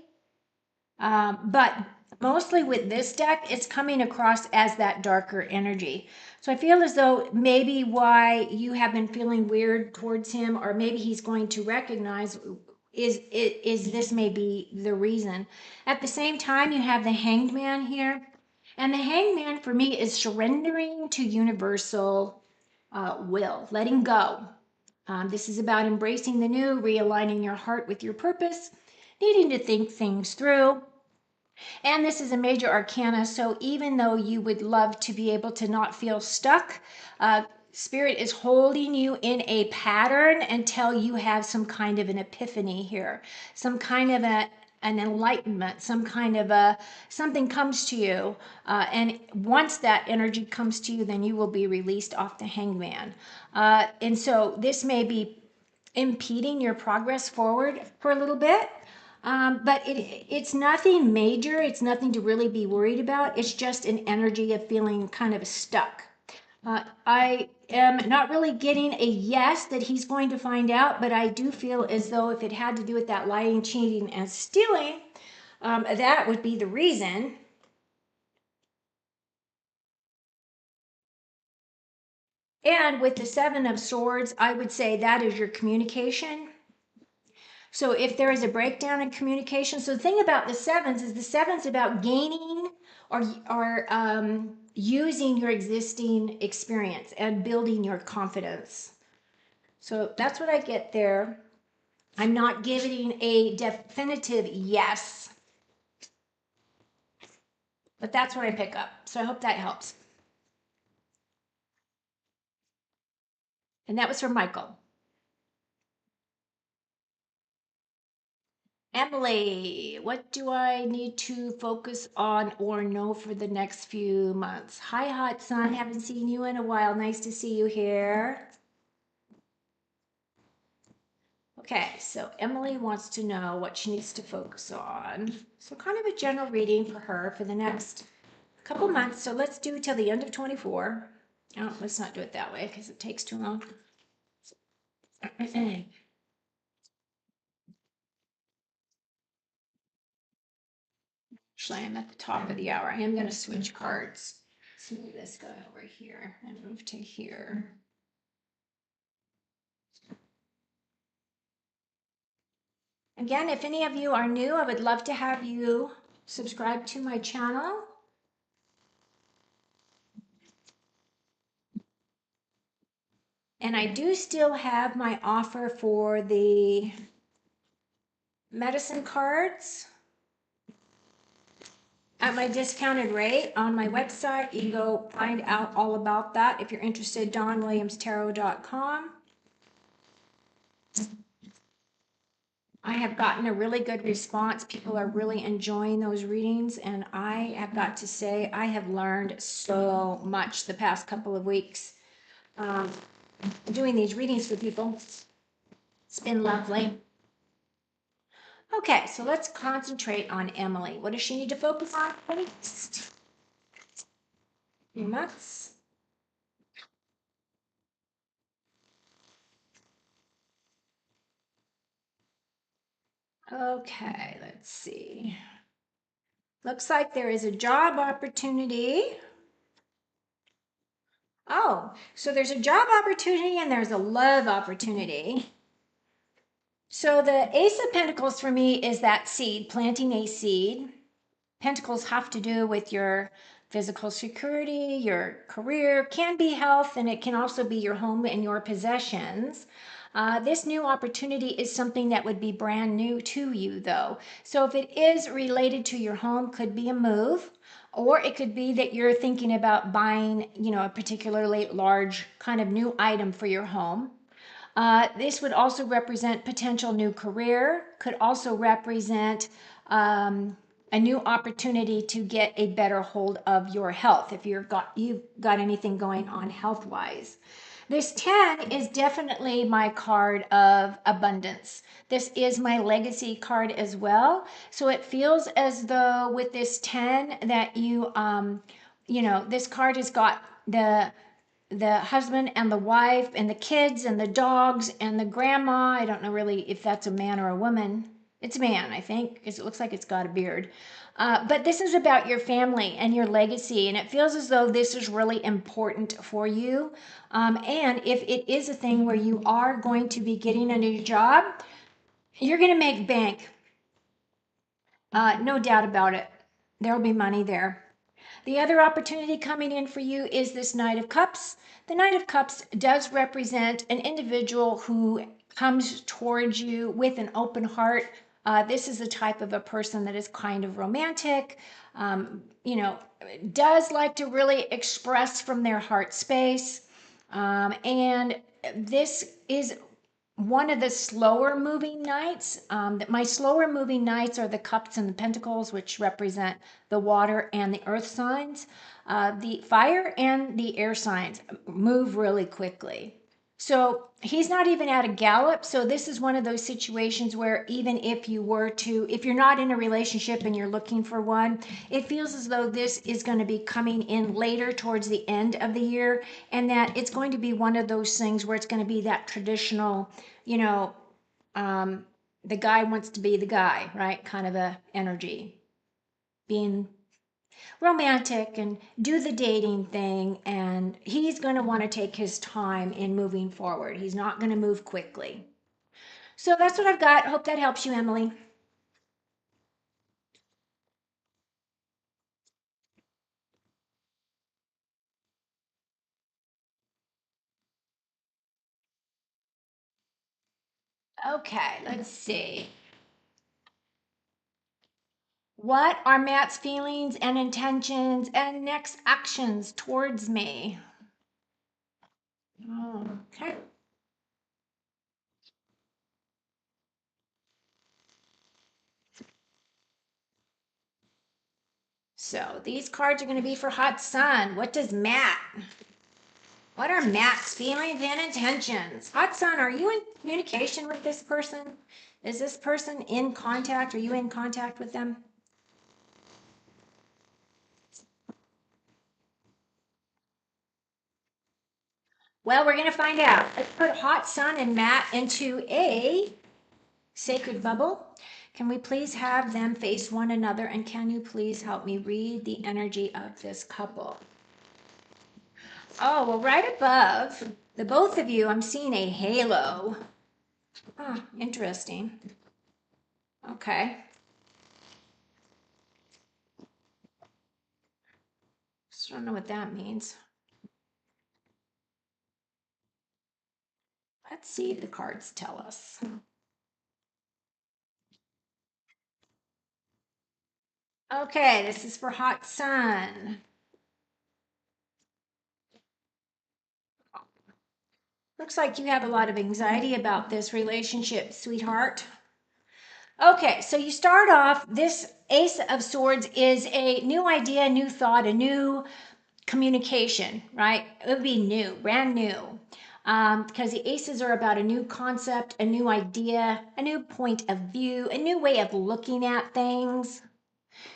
Speaker 1: but mostly with this deck, it's coming across as that darker energy. So I feel as though maybe why you have been feeling weird towards him, or maybe he's going to recognize is this may be the reason. At the same time, you have the Hanged Man here. And the Hanged Man for me is surrendering to universal will, letting go. This is about embracing the new, realigning your heart with your purpose, needing to think things through. And this is a major arcana, so even though you would love to be able to not feel stuck, Spirit is holding you in a pattern until you have some kind of an epiphany here, some kind of an enlightenment, some kind of something comes to you. And once that energy comes to you, then you will be released off the hangman. And so this may be impeding your progress forward for a little bit. But it's nothing major. It's nothing to really be worried about. It's just an energy of feeling kind of stuck. I am not really getting a yes that he's going to find out, but I do feel as though if it had to do with that lying, cheating, and stealing, that would be the reason. And with the Seven of Swords, I would say that is your communication. So if there is a breakdown in communication, so the thing about the sevens is the sevens about gaining or using your existing experience and building your confidence. So that's what I get there. I'm not giving a definitive yes, but that's what I pick up. So I hope that helps. And that was from Michael. Emily, what do I need to focus on or know for the next few months? Hi, hot sun. Haven't seen you in a while. Nice to see you here. Okay, so Emily wants to know what she needs to focus on. So kind of a general reading for her for the next couple months. So let's do till the end of 24. Oh, let's not do it that way because it takes too long. Actually, I'm at the top of the hour. I am going to switch cards. Let's move this guy over here and move to here. Again, if any of you are new, I would love to have you subscribe to my channel. And I do still have my offer for the medicine cards at my discounted rate on my website. You can go find out all about that if you're interested, dawnwilliamstarot.com. I have gotten a really good response. People are really enjoying those readings, and I have got to say I have learned so much the past couple of weeks doing these readings for people. It's been lovely. Okay, so let's concentrate on Emily. What does she need to focus on for the next few months? Okay, let's see. Looks like there is a job opportunity. Oh, so there's a job opportunity and there's a love opportunity. So the Ace of Pentacles for me is that seed, planting a seed. Pentacles have to do with your physical security, your career, can be health, and it can also be your home and your possessions. This new opportunity is something that would be brand new to you, though. So if it is related to your home, could be a move, or it could be that you're thinking about buying, a particularly large kind of new item for your home. This would also represent potential new career, could also represent a new opportunity to get a better hold of your health if you've got anything going on health wise. This 10 is definitely my card of abundance. This is my legacy card as well. So it feels as though with this 10 that this card has got the husband and the wife and the kids and the dogs and the grandma. I don't know really if that's a man or a woman. It's a man, I think, because it looks like it's got a beard. But this is about your family and your legacy, and it feels as though this is really important for you. And if it is a thing where you are going to be getting a new job, you're going to make bank. No doubt about it. There'll be money there. The other opportunity coming in for you is this Knight of Cups. The Knight of Cups does represent an individual who comes towards you with an open heart. This is the type of a person that is kind of romantic, does like to really express from their heart space. And this is one of the slower moving knights. My slower moving knights are the cups and the pentacles, which represent the water and the earth signs. The fire and the air signs move really quickly. So he's not even at a gallop. So this is one of those situations where even if you're not in a relationship and you're looking for one, it feels as though this is going to be coming in later towards the end of the year, and that it's going to be one of those things where it's going to be that traditional, the guy wants to be the guy, right? Kind of a energy, being romantic and do the dating thing, and he's going to want to take his time in moving forward. He's not going to move quickly. So that's what I've got. Hope that helps you, Emily. Okay, let's see. What are Matt's feelings and intentions and next actions towards me? Okay. So these cards are going to be for Hot Sun. What are Matt's feelings and intentions? Hot Sun, are you in communication with this person? Is this person in contact? Are you in contact with them? Well, we're going to find out. Let's put Hot Sun and Matt into a sacred bubble. Can we please have them face one another? And can you please help me read the energy of this couple? Oh, well, right above the both of you, I'm seeing a halo. Ah, interesting. Okay. Just don't know what that means. Let's see if the cards tell us. Okay, this is for Hot Sun. Looks like you have a lot of anxiety about this relationship, sweetheart. Okay, so you start off, this Ace of Swords is a new idea, new thought, a new communication, right? It would be new, brand new. Because the aces are about a new concept, a new idea, a new point of view, a new way of looking at things.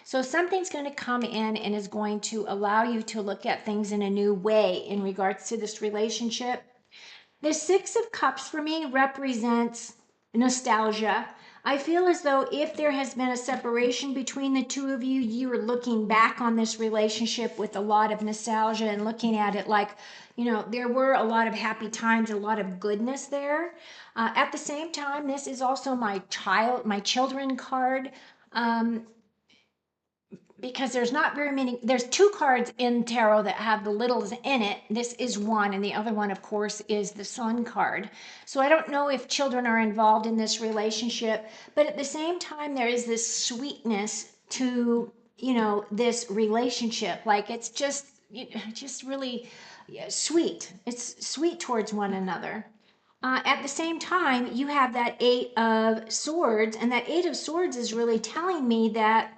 Speaker 1: So something's going to come in and is going to allow you to look at things in a new way in regards to this relationship. The Six of Cups for me represents nostalgia. I feel as though if there has been a separation between the two of you, you are looking back on this relationship with a lot of nostalgia and looking at it like, there were a lot of happy times, a lot of goodness there. At the same time, this is also my children card. Um, because there's not very many, there's two cards in tarot that have the littles in it. This is one, and the other one, of course, is the Sun card. So I don't know if children are involved in this relationship, but at the same time there is this sweetness to this relationship. Like it's just really, yeah, sweet. It's sweet towards one another. At the same time, you have that Eight of Swords, and that Eight of Swords is really telling me that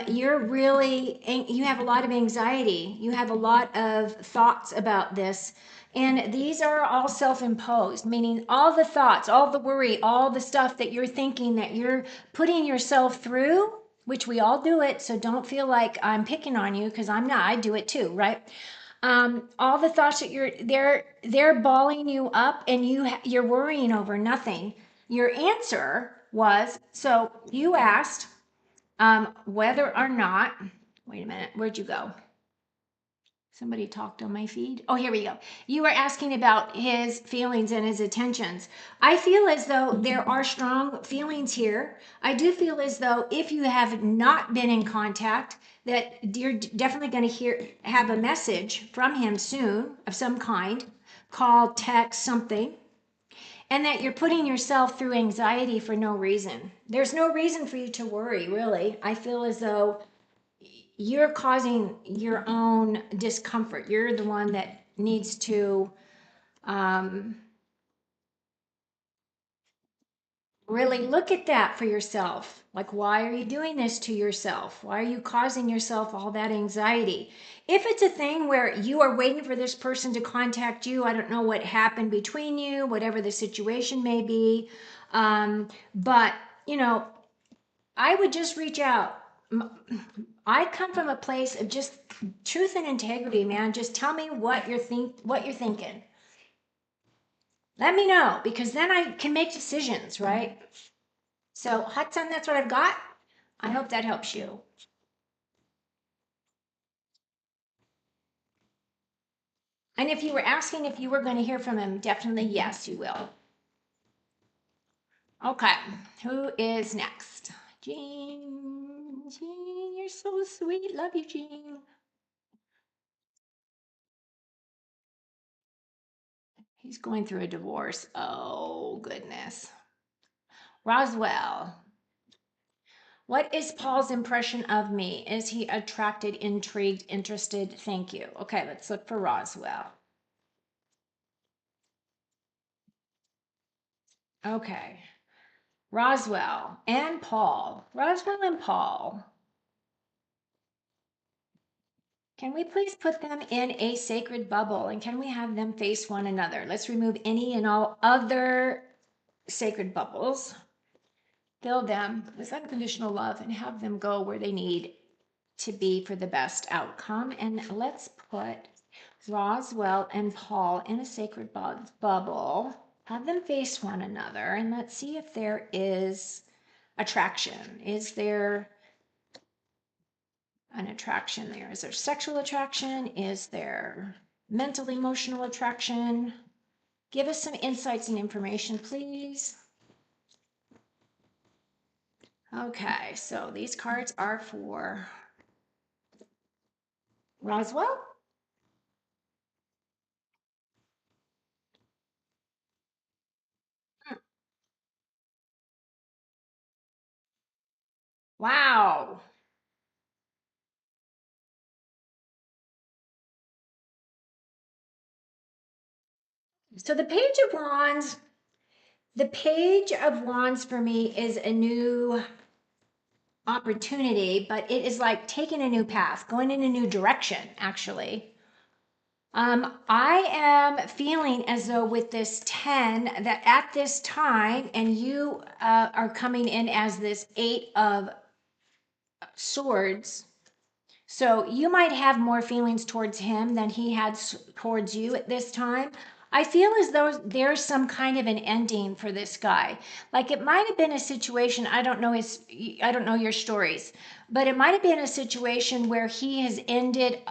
Speaker 1: you have a lot of anxiety. You have a lot of thoughts about this. And these are all self imposed, meaning all the thoughts, all the worry, all the stuff that you're thinking that you're putting yourself through, which we all do it. So don't feel like I'm picking on you because I'm not. I do it too, right? All the thoughts that they're balling you up and you're worrying over nothing. Your answer was, so you asked, whether or not, wait a minute, where'd you go? Somebody talked on my feed. Oh, here we go. You were asking about his feelings and his attentions. I feel as though there are strong feelings here. I do feel as though if you have not been in contact, that you're definitely going to have a message from him soon of some kind, call, text, something, and that you're putting yourself through anxiety for no reason. There's no reason for you to worry, really. I feel as though you're causing your own discomfort. You're the one that needs to um, really look at that for yourself. Like, why are you doing this to yourself? Why are you causing yourself all that anxiety? If it's a thing where you are waiting for this person to contact you, I don't know what happened between you, whatever the situation may be. But, you know, I would just reach out. I come from a place of just truth and integrity, man. Just tell me what you're thinking. Let me know because then I can make decisions, right? So, Hudson, that's what I've got. I hope that helps you. And if you were asking if you were going to hear from him, definitely yes, you will. Okay, who is next? Jean. Jean, you're so sweet. Love you, Jean. He's going through a divorce. Oh, goodness. Roswell. What is Paul's impression of me? Is he attracted, intrigued, interested? Thank you. Okay, let's look for Roswell. Okay. Roswell and Paul. Roswell and Paul. Can we please put them in a sacred bubble and can we have them face one another? Let's remove any and all other sacred bubbles, fill them with unconditional love, and have them go where they need to be for the best outcome. And let's put Roswell and Paul in a sacred bubble, have them face one another, and let's see if there is attraction. Is there an attraction there? Is there sexual attraction? Is there mental, emotional attraction? Give us some insights and information, please. Okay, so these cards are for Roswell. Wow. So the Page of Wands for me is a new opportunity, but it is like taking a new path, going in a new direction, actually. I am feeling as though with this 10 that at this time, and you are coming in as this 8 of Swords. So you might have more feelings towards him than he had towards you at this time. I feel as though there's some kind of an ending for this guy. Like it might have been a situation, I don't know your stories, but it might have been a situation where he has ended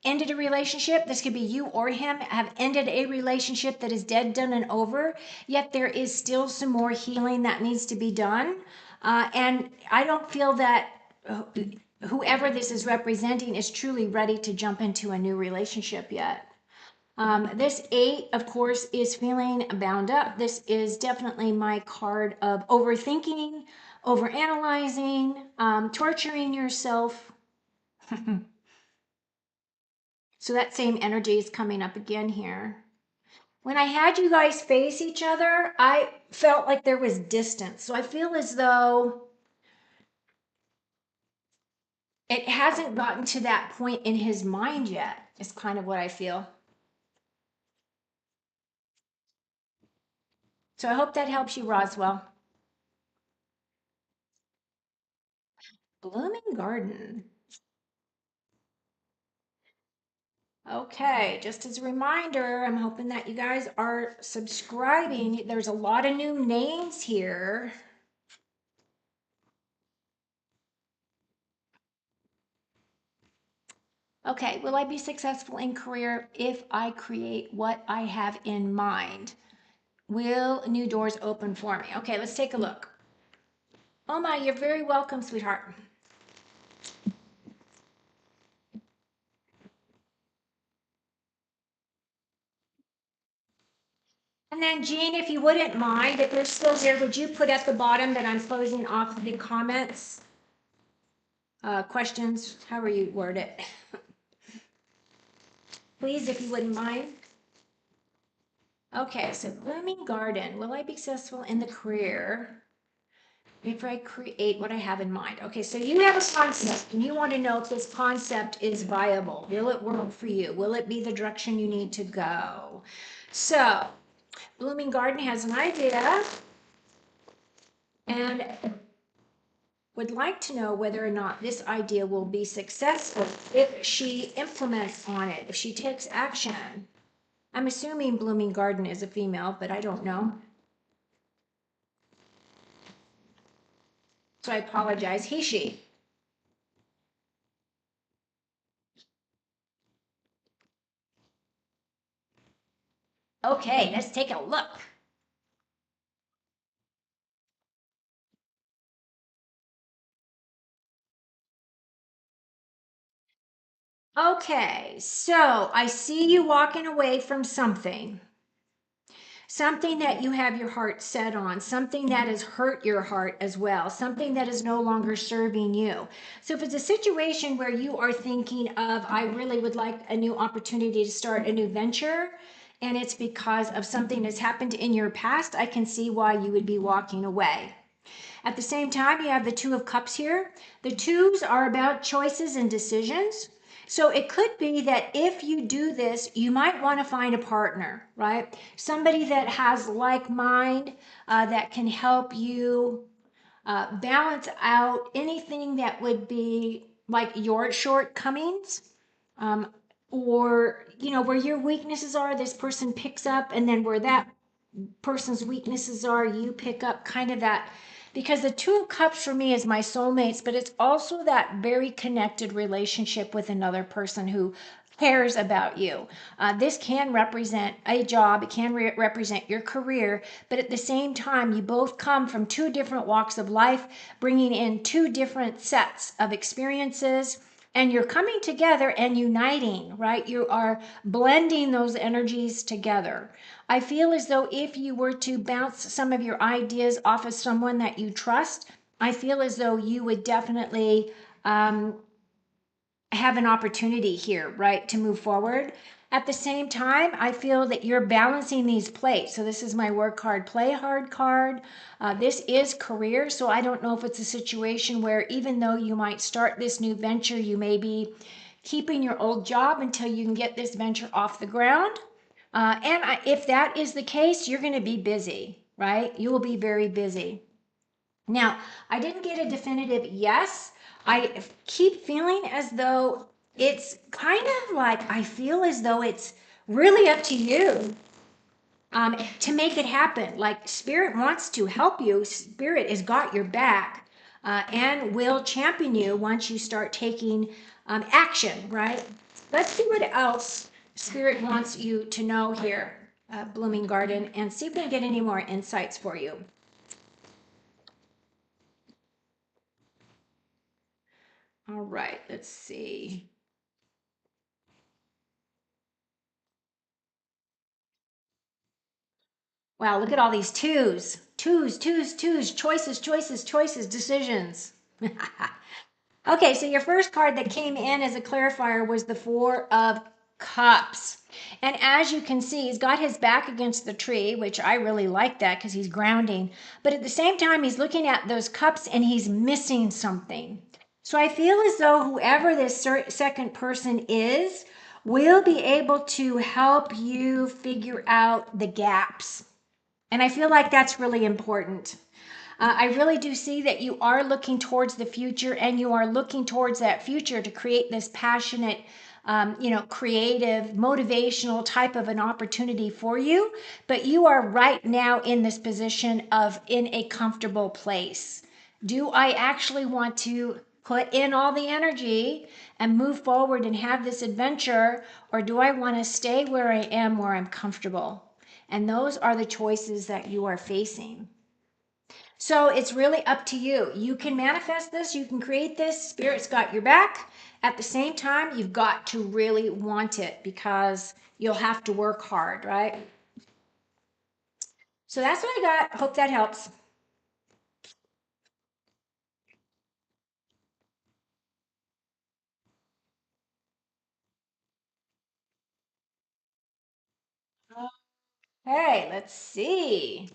Speaker 1: a relationship. This could be you or him have ended a relationship that is dead, done, and over. Yet there is still some more healing that needs to be done. And I don't feel that whoever this is representing is truly ready to jump into a new relationship yet. This 8, of course, is feeling bound up. This is definitely my card of overthinking, overanalyzing, torturing yourself. So that same energy is coming up again here. When I had you guys face each other, I felt like there was distance. So I feel as though it hasn't gotten to that point in his mind yet, is kind of what I feel. So I hope that helps you, Roswell. Blooming Garden. Okay, just as a reminder, I'm hoping that you guys are subscribing. There's a lot of new names here. Okay, will I be successful in career if I create what I have in mind? Will new doors open for me? Okay, let's take a look. Oh my, you're very welcome, sweetheart. And then Jean, if you wouldn't mind, if you're still here, would you put at the bottom that I'm closing off the comments, questions, however you word it. Please, if you wouldn't mind. Okay, so Blooming Garden, will I be successful in the career if I create what I have in mind? Okay, so you have a concept and you want to know if this concept is viable. Will it work for you? Will it be the direction you need to go? So, Blooming Garden has an idea and would like to know whether or not this idea will be successful if she implements on it, if she takes action. I'm assuming Blooming Garden is a female, but I don't know. So I apologize. He, she. Okay, let's take a look. Okay, so I see you walking away from something. Something that you have your heart set on, something that has hurt your heart as well, something that is no longer serving you. So, if it's a situation where you are thinking of, I really would like a new opportunity to start a new venture, and it's because of something that's happened in your past, I can see why you would be walking away. At the same time, you have the Two of Cups here. The twos are about choices and decisions. So it could be that if you do this, you might want to find a partner, right? Somebody that has like mind, that can help you balance out anything that would be like your shortcomings, um, or where your weaknesses are, this person picks up, and then where that person's weaknesses are, you pick up kind of that. Because the Two of Cups for me is my soulmates, but it's also that very connected relationship with another person who cares about you. This can represent a job, it can represent your career, but at the same time, you both come from two different walks of life, bringing in two different sets of experiences, and you're coming together and uniting, right? You are blending those energies together. I feel as though if you were to bounce some of your ideas off of someone that you trust, I feel as though you would definitely um, have an opportunity here, right, to move forward. At the same time, I feel that you're balancing these plates. So this is my work hard, play hard card. This is career. So I don't know if it's a situation where even though you might start this new venture, you may be keeping your old job until you can get this venture off the ground. If that is the case, you're going to be busy, right? You will be very busy. Now, I didn't get a definitive yes. I keep feeling as though it's kind of like I feel as though it's really up to you to make it happen. Like Spirit wants to help you, Spirit has got your back, and will champion you once you start taking action, right? Let's see what else Spirit wants you to know here, Blooming Garden, and see if we can get any more insights for you. All right, let's see. Wow, look at all these twos. Twos, twos, twos, choices, choices, choices, decisions. Okay, so your first card that came in as a clarifier was the Four of Cups. And as you can see, he's got his back against the tree, which I really like that because he's grounding. But at the same time, he's looking at those cups and he's missing something. So I feel as though whoever this second person is will be able to help you figure out the gaps. And I feel like that's really important. I really do see that you are looking towards the future and you are looking towards that future to create this passionate, creative, motivational type of an opportunity for you. But you are right now in this position of in a comfortable place. Do I actually want to put in all the energy and move forward and have this adventure, or do I want to stay where I am, where I'm comfortable? And those are the choices that you are facing. So it's really up to you. You can manifest this, you can create this. Spirit's got your back. At the same time, you've got to really want it because you'll have to work hard, right? So that's what I got. Hope that helps. Hey, let's see.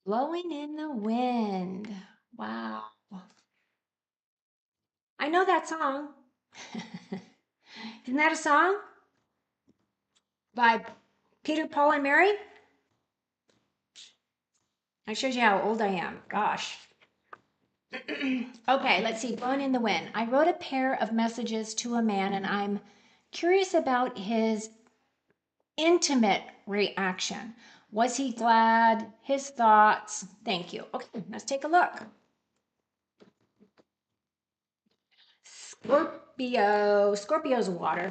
Speaker 1: Blowing in the wind. Wow. I know that song. Isn't that a song by Peter, Paul, and Mary? That shows you how old I am. Gosh. Okay, let's see. Blowing in the wind. I wrote a pair of messages to a man, and I'm curious about his intimate reaction. Was he glad? His thoughts? Thank you. Okay, let's take a look. Scorpio. Scorpio's water.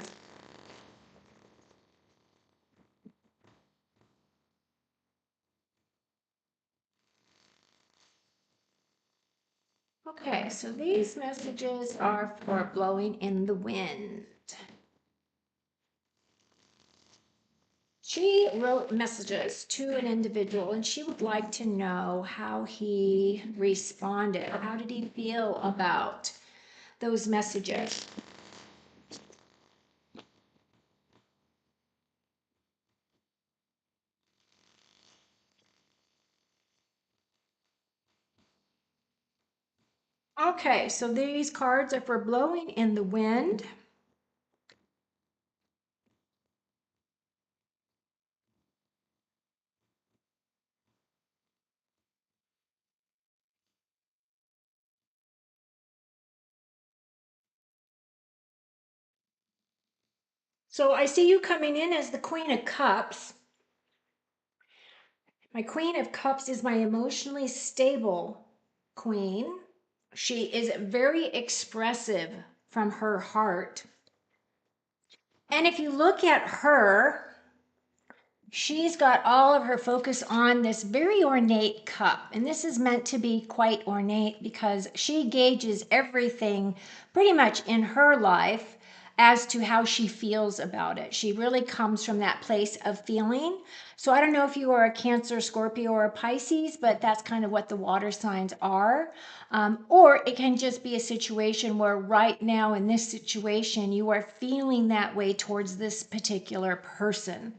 Speaker 1: Okay, so these messages are for blowing in the wind. She wrote messages to an individual and she would like to know how he responded. How did he feel about those messages? Okay, so these cards are for blowing in the wind. So I see you coming in as the Queen of Cups. My Queen of Cups is my emotionally stable queen. She is very expressive from her heart. And if you look at her, she's got all of her focus on this very ornate cup. And this is meant to be quite ornate because she gauges everything pretty much in her life as to how she feels about it. She really comes from that place of feeling. So I don't know if you are a Cancer, Scorpio, or a Pisces, but that's kind of what the water signs are. Or it can just be a situation where right now in this situation, you are feeling that way towards this particular person.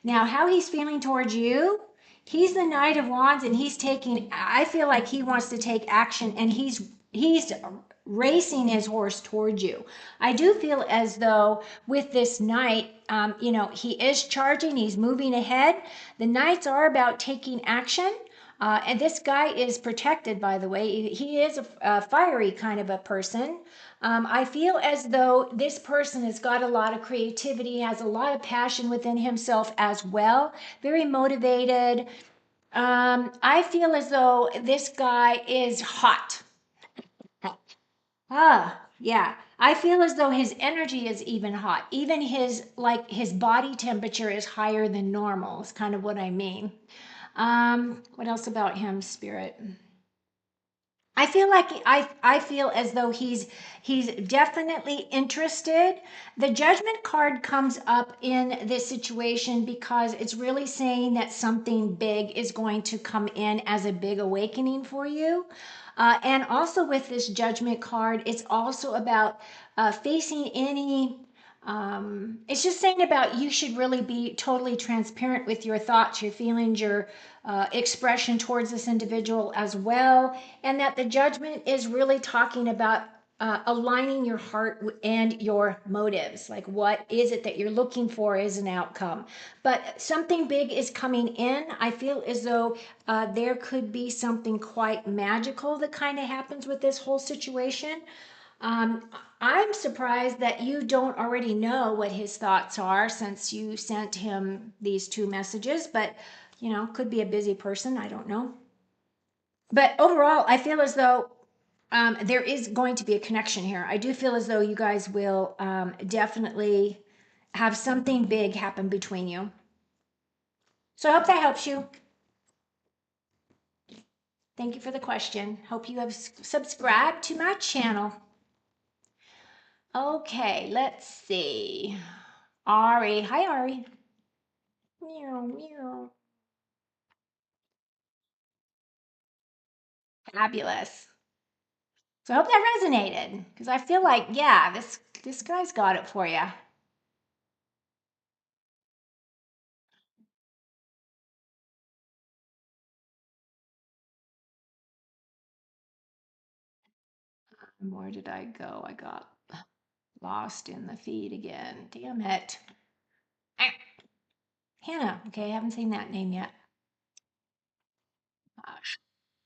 Speaker 1: Now, how he's feeling towards you, he's the Knight of Wands and he's taking, I feel like he wants to take action and he's racing his horse towards you. I do feel as though with this knight, he is charging, he's moving ahead. The knights are about taking action. And this guy is protected, by the way. He is a fiery kind of a person. I feel as though this person has got a lot of creativity, has a lot of passion within himself as well, very motivated. I feel as though this guy is hot. Yeah. I feel as though his energy is even hot. Even his body temperature is higher than normal, is kind of what I mean. What else about him, Spirit? I feel like I feel as though he's definitely interested. The Judgment card comes up in this situation because it's really saying that something big is going to come in as a big awakening for you. And also with this Judgment card, it's also about facing any it's just saying about you should really be totally transparent with your thoughts, your feelings, your expression towards this individual as well. And that the Judgment is really talking about aligning your heart and your motives. Like, what is it that you're looking for as an outcome? But something big is coming in. I feel as though there could be something quite magical that kind of happens with this whole situation. Um, I'm surprised that you don't already know what his thoughts are since you sent him these two messages, but could be a busy person. I don't know. But overall, I feel as though there is going to be a connection here. I do feel as though you guys will definitely have something big happen between you. So I hope that helps you. Thank you for the question. Hope you have subscribed to my channel. Okay, let's see. Ari. Hi, Ari. Meow, meow. Fabulous. So I hope that resonated because I feel like, yeah, this guy's got it for you. Where did I go? I got lost in the feed again. Damn it. Ah, Hannah. Okay, I haven't seen that name yet.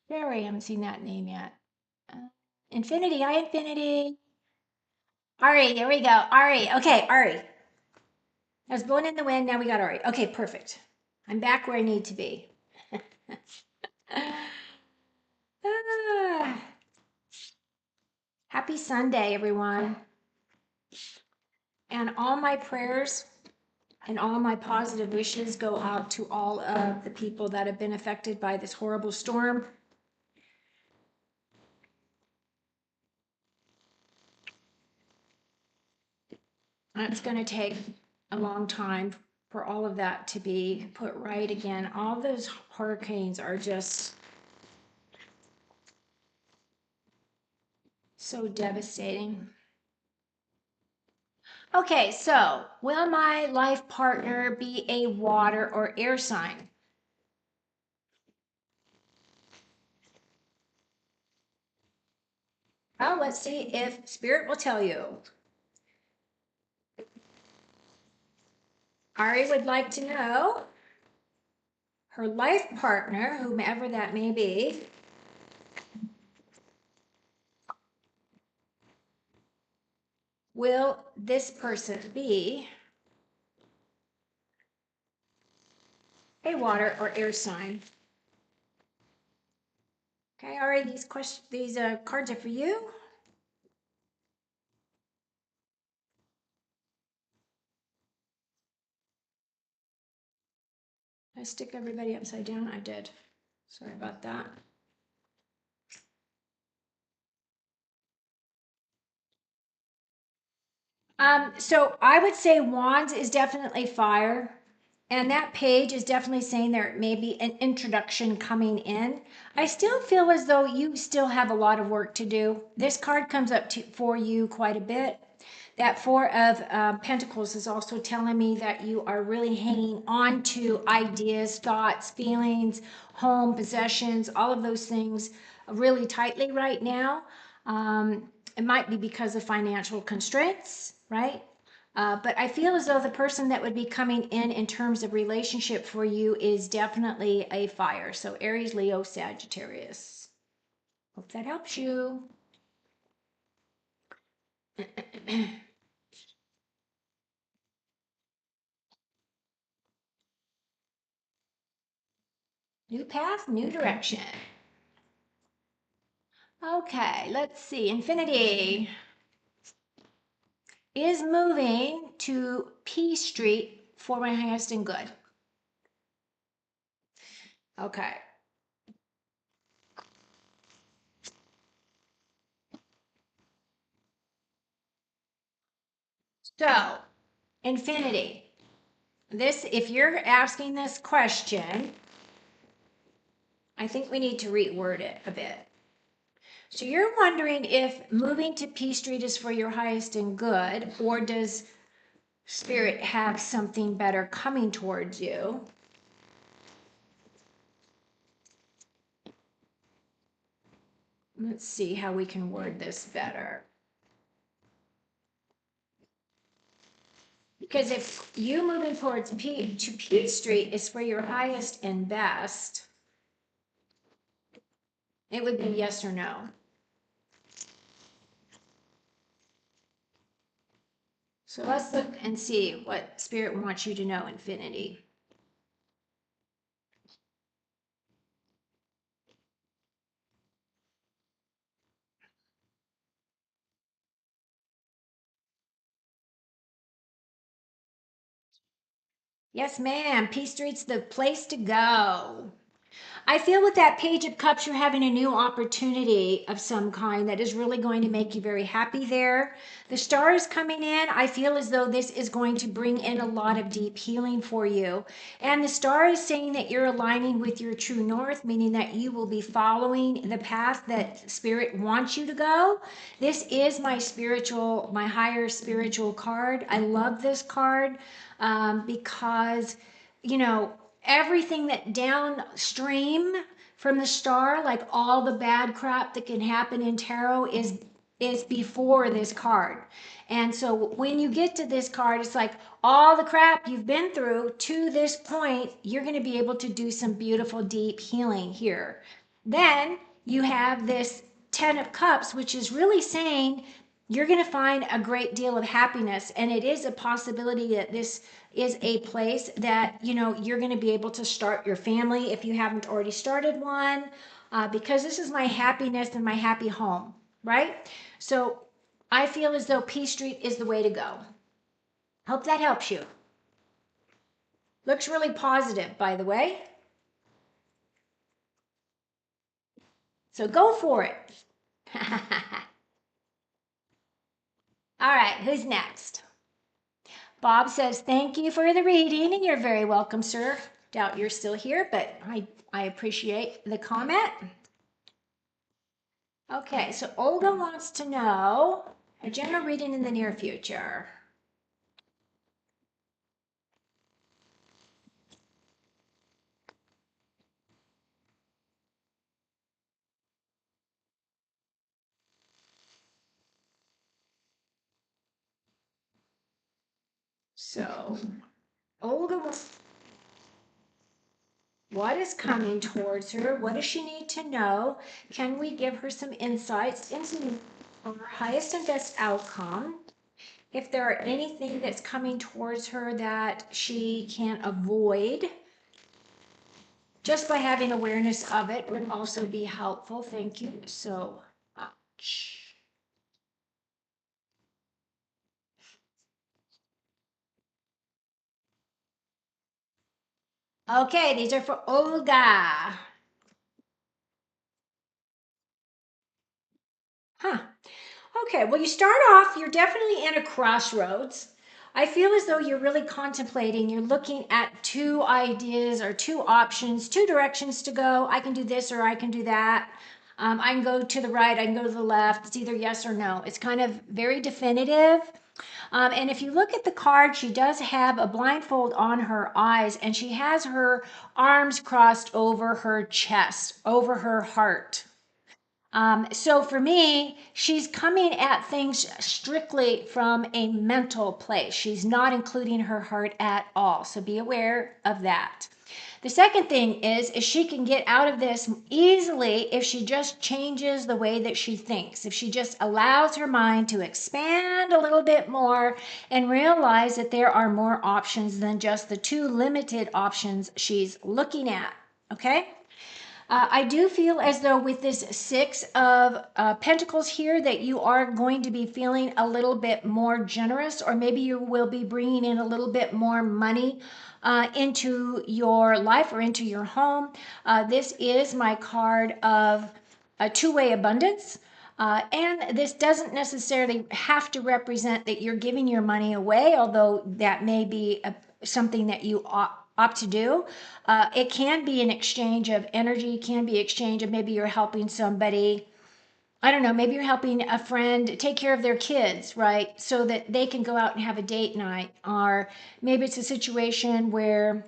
Speaker 1: Sherry, I haven't seen that name yet. Infinity. Hi, Infinity. Ari, there we go. Ari. Okay, Ari. I was blowing in the wind. Now we got Ari. Okay, perfect. I'm back where I need to be. Ah, happy Sunday, everyone. And all my prayers and all my positive wishes go out to all of the people that have been affected by this horrible storm. It's going to take a long time for all of that to be put right again. All those hurricanes are just so devastating. Okay, so will my life partner be a water or air sign? Well, let's see if Spirit will tell you. Ari would like to know her life partner, whomever that may be. Will this person be a water or air sign? Okay, Ari, these cards are for you. I stick everybody upside down. I did. Sorry about that. So I would say Wands is definitely fire. And that page is definitely saying there may be an introduction coming in. I still feel as though you still have a lot of work to do. This card comes up for you quite a bit. That Four of Pentacles is also telling me that you are really hanging on to ideas, thoughts, feelings, home, possessions, all of those things really tightly right now. It might be because of financial constraints, right? But I feel as though the person that would be coming in terms of relationship for you is definitely a fire. So Aries, Leo, Sagittarius. Hope that helps you. New path, new direction. Okay, let's see. Infinity is moving to P Street for my highest and good. Okay. So, Infinity. This, if you're asking this question, I think we need to reword it a bit. So you're wondering if moving to P Street is for your highest and good, or does Spirit have something better coming towards you? Let's see how we can word this better. Because if you moving towards P Street is for your highest and best, it would be yes or no. So let's look and see what Spirit wants you to know, Infinity. Yes, ma'am. P Street's the place to go. I feel with that Page of Cups, you're having a new opportunity of some kind that is really going to make you very happy there. The Star is coming in. I feel as though this is going to bring in a lot of deep healing for you. And the Star is saying that you're aligning with your true north, meaning that you will be following the path that Spirit wants you to go. This is my higher spiritual card. I love this card because, you know, everything that downstream from the Star, like all the bad crap that can happen in tarot, is before this card. And so when you get to this card, it's like all the crap you've been through to this point, you're going to be able to do some beautiful deep healing here. Then you have this 10 of Cups, which is really saying you're going to find a great deal of happiness. And it is a possibility that this is a place that, you know, you're going to be able to start your family if you haven't already started one, because this is my happiness and my happy home, right? So I feel as though P Street is the way to go. Hope that helps you. Looks really positive, by the way. So go for it. All right, who's next? Bob says, thank you for the reading, and you're very welcome, sir. Doubt you're still here, but I appreciate the comment. Okay, so Olga wants to know a general reading in the near future. So, Olga, what is coming towards her? What does she need to know? Can we give her some insights into her highest and best outcome? If there are anything that's coming towards her that she can't avoid, just by having awareness of it would also be helpful. Thank you so much. Okay, these are for Olga. Huh. Okay, well, you start off, you're definitely in a crossroads. I feel as though you're really contemplating, you're looking at two ideas or two options, two directions to go. I can do this or I can do that. I can go to the right, I can go to the left. It's either yes or no. It's kind of very definitive. And if you look at the card, she does have a blindfold on her eyes and she has her arms crossed over her chest, over her heart. So for me, she's coming at things strictly from a mental place. She's not including her heart at all. So be aware of that. The second thing is she can get out of this easily if she just changes the way that she thinks. If she just allows her mind to expand a little bit more and realize that there are more options than just the two limited options she's looking at. Okay? I do feel as though with this Six of Pentacles here that you are going to be feeling a little bit more generous, or maybe you will be bringing in a little bit more money into your life or into your home. This is my card of a two-way abundance. And this doesn't necessarily have to represent that you're giving your money away, although that may be something that you opt to do. It can be an exchange of energy, can be exchange of maybe you're helping somebody. I don't know, maybe you're helping a friend take care of their kids, right? So that they can go out and have a date night. Or maybe it's a situation where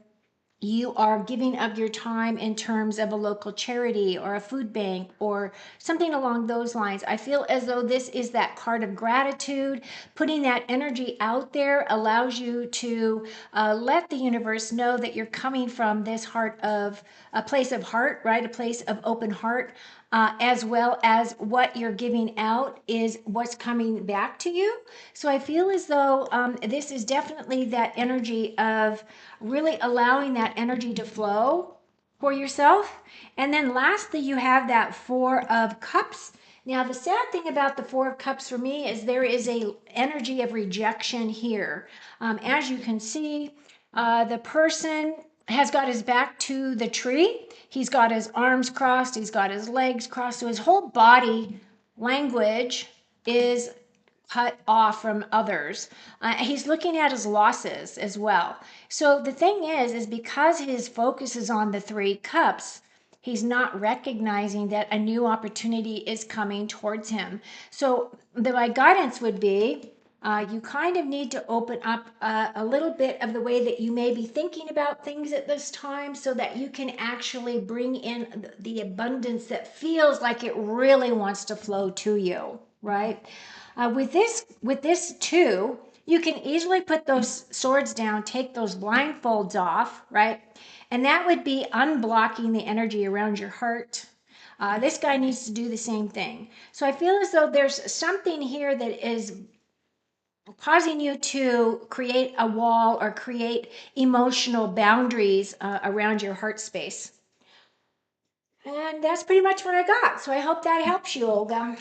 Speaker 1: you are giving of your time in terms of a local charity or a food bank or something along those lines. I feel as though this is that card of gratitude. Putting that energy out there allows you to let the universe know that you're coming from this heart of a place of heart, right? A place of open heart. As well as what you're giving out is what's coming back to you. So I feel as though this is definitely that energy of really allowing that energy to flow for yourself. And then lastly, you have that Four of Cups. Now, the sad thing about the Four of Cups for me is there is a energy of rejection here. As you can see, the person has got his back to the tree. He's got his arms crossed. He's got his legs crossed. So his whole body language is cut off from others. He's looking at his losses as well. So the thing is because his focus is on the Three Cups, he's not recognizing that a new opportunity is coming towards him. So my guidance would be you kind of need to open up a little bit of the way that you may be thinking about things at this time so that you can actually bring in the abundance that feels like it really wants to flow to you, right? With this too, you can easily put those swords down, take those blindfolds off, right? And that would be unblocking the energy around your heart. This guy needs to do the same thing. So I feel as though there's something here that is causing you to create a wall or create emotional boundaries around your heart space. And that's pretty much what I got. So I hope that helps you, Olga.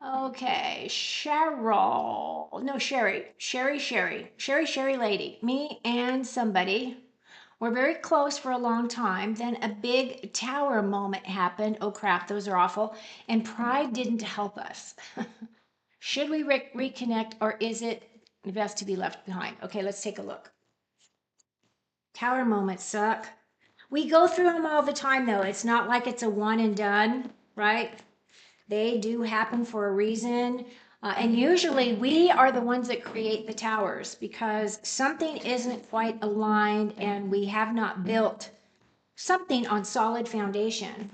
Speaker 1: Okay, Cheryl. No, Sherry. Sherry lady. Me and somebody We're very close for a long time. Then a big tower moment happened. Oh crap, those are awful. And pride didn't help us. Should we reconnect, or is it best to be left behind? Okay, let's take a look. Tower moments suck. We go through them all the time though. It's not like it's a one and done, right? They do happen for a reason. And usually we are the ones that create the towers because something isn't quite aligned and we have not built something on solid foundation.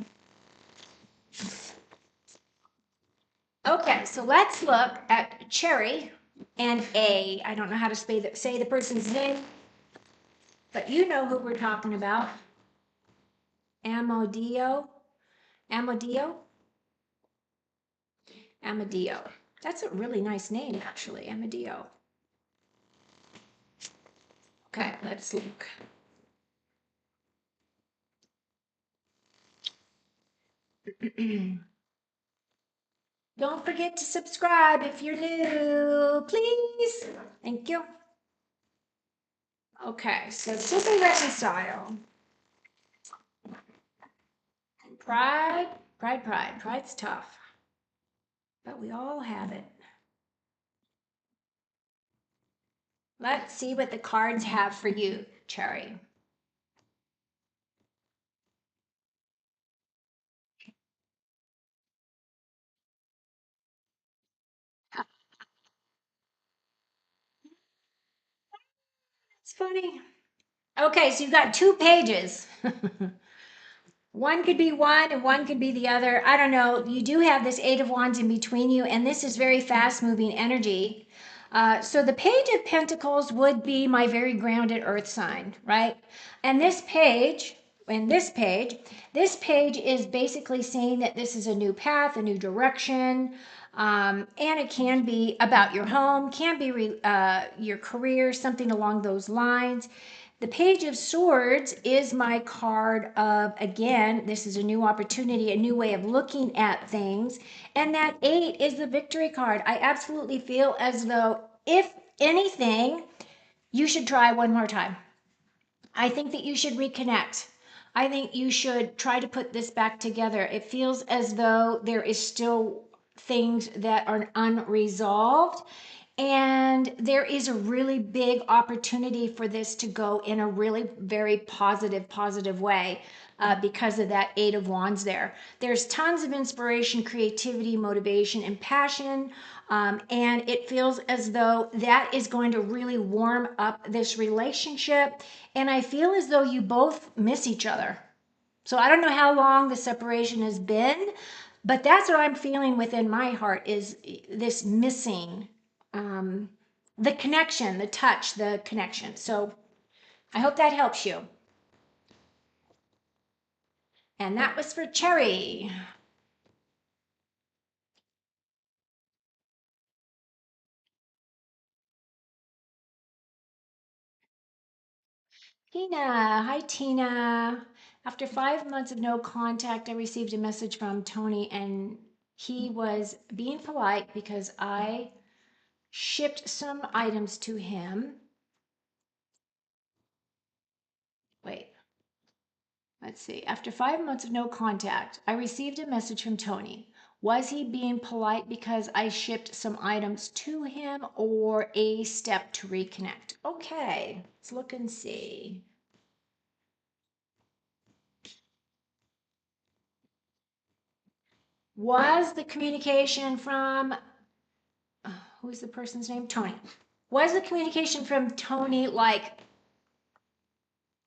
Speaker 1: Okay, so let's look at Cherry and A. I don't know how to say the person's name, but you know who we're talking about. Amodio. Amodio? Amadio. That's a really nice name, actually, Amadio. Okay, let's look. Don't forget to subscribe if you're new, please. Thank you. Okay, so simply reconcile. Pride, pride's tough, but we all have it. Let's see what the cards have for you, Cherry. It's funny. Okay, so you've got 2 pages. One could be one and one could be the other. I don't know. You do have this Eight of Wands in between you, and this is very fast moving energy. So the Page of Pentacles would be my very grounded earth sign, right? And this page, this page is basically saying that this is a new path, a new direction. And it can be about your home, can be your career, something along those lines. The Page of Swords is my card of, again, this is a new opportunity, a new way of looking at things. And that 8 is the victory card. I absolutely feel as though, if anything, you should try one more time. I think that you should reconnect. I think you should try to put this back together. It feels as though there is still things that are unresolved. And there is a really big opportunity for this to go in a really very positive way because of that Eight of Wands there. There's tons of inspiration, creativity, motivation, and passion. And it feels as though that is going to really warm up this relationship. And I feel as though you both miss each other. So I don't know how long the separation has been, but that's what I'm feeling within my heart is this missing, the connection, the touch, the connection. So I hope that helps you. And that was for Cherry. Tina, hi Tina. After 5 months of no contact, I received a message from Tony and he was being polite because I shipped some items to him. Wait, let's see. After 5 months of no contact, I received a message from Tony. Was he being polite because I shipped some items to him or a step to reconnect? Okay, let's look and see. Was the communication from, who's the person's name? Tony. Was the communication from Tony like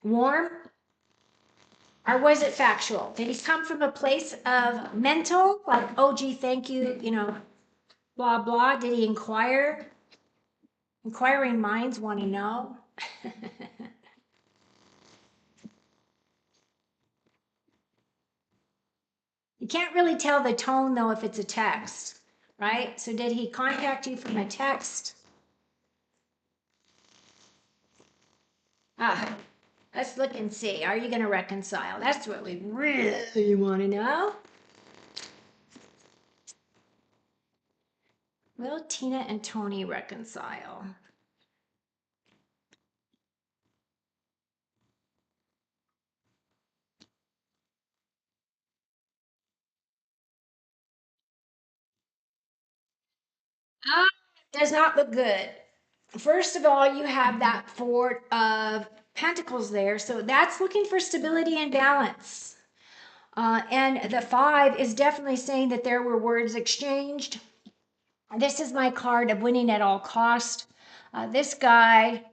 Speaker 1: warm? Or was it factual? Did he come from a place of mental, like, oh, gee, thank you, blah, blah? Did he inquire? Inquiring minds want to know. You can't really tell the tone, though, if it's a text, right? So did he contact you from a text? Ah, let's look and see. Are you going to reconcile? That's what we really want to know. Will Tina and Tony reconcile? Ah, does not look good. First of all, you have that Four of Pentacles there. So that's looking for stability and balance. And the five is definitely saying that there were words exchanged. This is my card of winning at all cost. This guy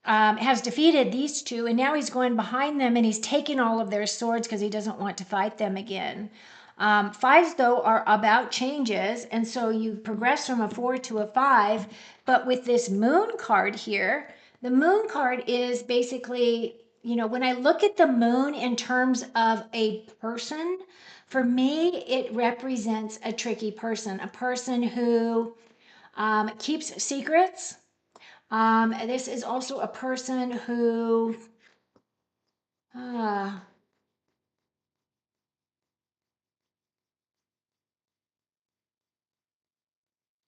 Speaker 1: has defeated these two, and now he's going behind them and he's taking all of their swords because he doesn't want to fight them again. Fives, though, are about changes, and so you progress from a four to a five. But with this moon card here, the moon card is basically, when I look at the moon in terms of a person, for me, it represents a tricky person, a person who keeps secrets. This is also a person who uh,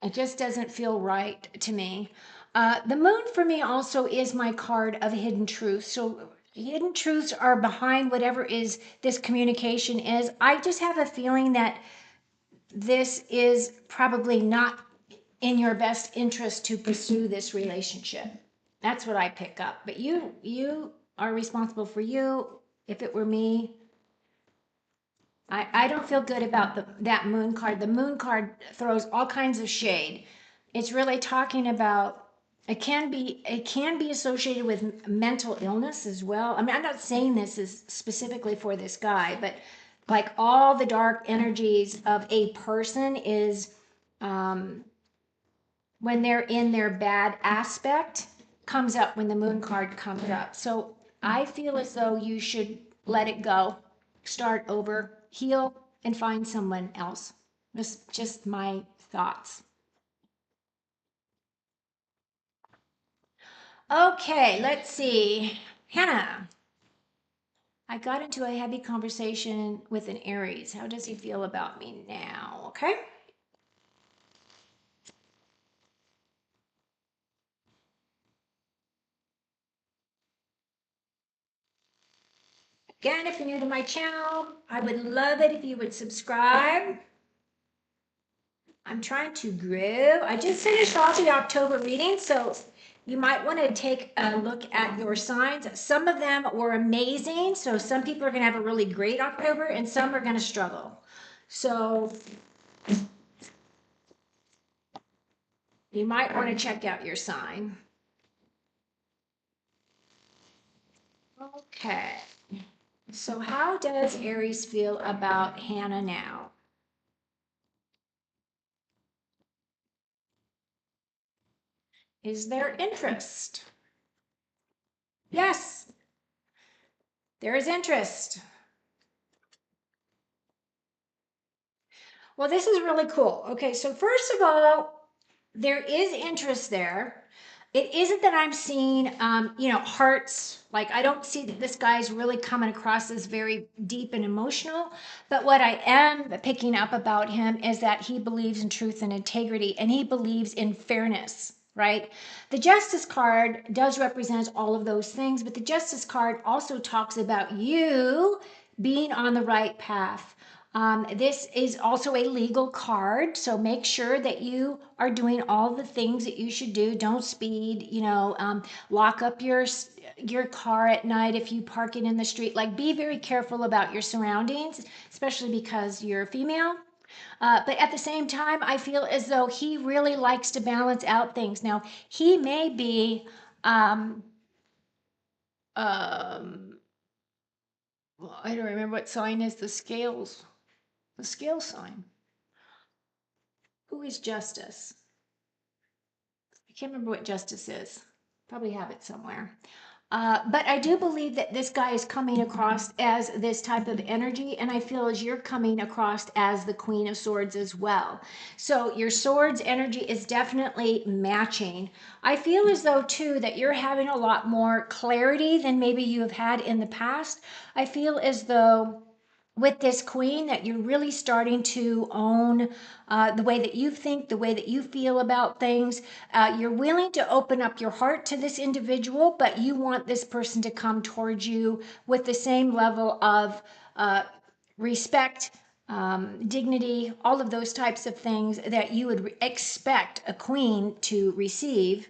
Speaker 1: it just doesn't feel right to me. The moon for me also is my card of hidden truth. So hidden truths are behind whatever is this communication is. I just have a feeling that this is probably not in your best interest to pursue this relationship. That's what I pick up. But you are responsible for you. If it were me, I don't feel good about that moon card. The moon card throws all kinds of shade. It's really talking about it can be associated with mental illness as well. I mean, I'm not saying this is specifically for this guy, but like all the dark energies of a person is um, when they're in their bad aspect comes up when the moon card comes up. So I feel as though you should let it go, start over, heal, and find someone else. That's just my thoughts. Okay, let's see. Hannah, I got into a heavy conversation with an Aries. How does he feel about me now? Okay. Again, if you're new to my channel, I would love it if you would subscribe. I'm trying to grow. I just finished off the October reading, so you might want to take a look at your signs. Some of them were amazing, so some people are going to have a really great October, and some are going to struggle. So you might want to check out your sign. Okay. So how does Aries feel about Hannah now? Is there interest? Yes, there is interest. Well, this is really cool. Okay, so first of all, there is interest there. It isn't that I'm seeing, hearts. Like, I don't see that this guy's really coming across as very deep and emotional. But what I am picking up about him is that he believes in truth and integrity, and he believes in fairness, right? The Justice card does represent all of those things, but the Justice card also talks about you being on the right path. This is also a legal card, so make sure that you are doing all the things that you should do. Don't speed, lock up your car at night if you park it in the street. Like, be very careful about your surroundings, especially because you're female. But at the same time, I feel as though he really likes to balance out things. Now, he may be, um, um, well, I don't remember what sign is the scale sign. Who is Justice? I can't remember what Justice is. Probably have it somewhere. But I do believe that this guy is coming across as this type of energy, and I feel as you're coming across as the Queen of Swords as well. So your swords energy is definitely matching. I feel as though, too, that you're having a lot more clarity than maybe you have had in the past. I feel as though with this queen that you're really starting to own the way that you think, the way that you feel about things. You're willing to open up your heart to this individual, but you want this person to come towards you with the same level of respect, dignity, all of those types of things that you would expect a queen to receive.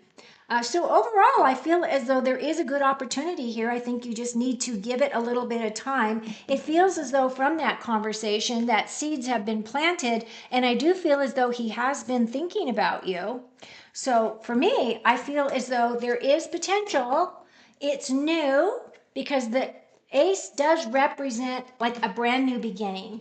Speaker 1: So overall, I feel as though there is a good opportunity here. I think you just need to give it a little bit of time. It feels as though from that conversation that seeds have been planted, and I do feel as though he has been thinking about you. So for me, I feel as though there is potential. It's new because the ace does represent like a brand new beginning.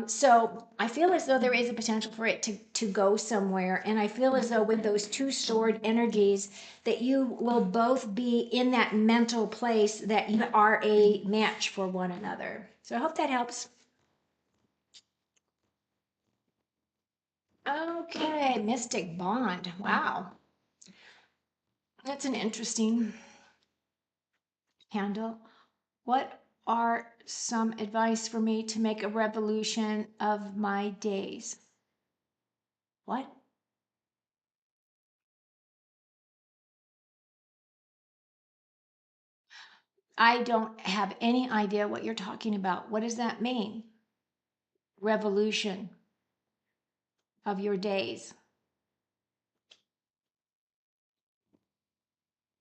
Speaker 1: So I feel as though there is a potential for it to go somewhere. And I feel as though with those two sword energies that you will both be in that mental place that you are a match for one another. So I hope that helps. Okay, Mystic Bond. Wow. That's an interesting handle. What are some advice for me to make a revolution of my days? What? I don't have any idea what you're talking about. What does that mean? Revolution of your days.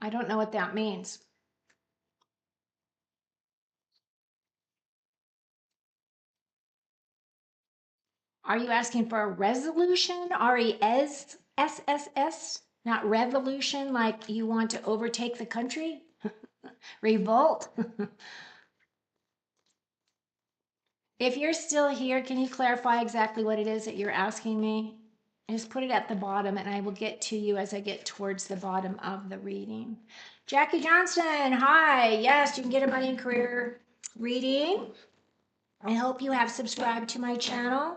Speaker 1: I don't know what that means. Are you asking for a resolution? RESSS? Not revolution, like you want to overtake the country? Revolt? If you're still here, can you clarify exactly what it is that you're asking me? Just put it at the bottom and I will get to you as I get towards the bottom of the reading. Jackie Johnston, hi. Yes, you can get a money and career reading. I hope you have subscribed to my channel.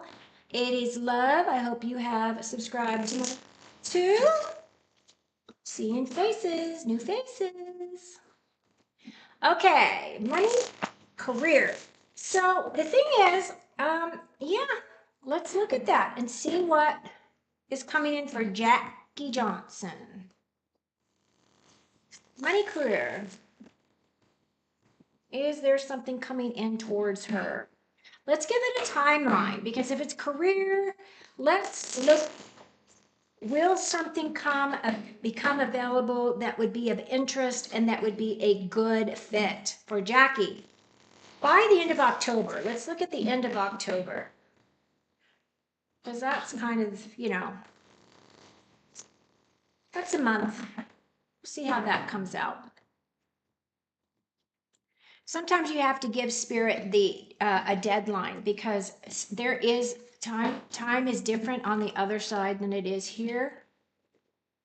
Speaker 1: It is love. I hope you have subscribed to my too. Seeing faces, new faces. Okay, money, career. So the thing is, yeah, let's look at that and see what is coming in for Jackie Johnson. Money, career. Is there something coming in towards her? Let's give it a timeline because if it's career, let's look. Will something become available that would be of interest and that would be a good fit for Jackie? By the end of October, let's look at the end of October. Because that's kind of, that's a month. See how that comes out. Sometimes you have to give spirit a deadline because there is time. Time is different on the other side than it is here.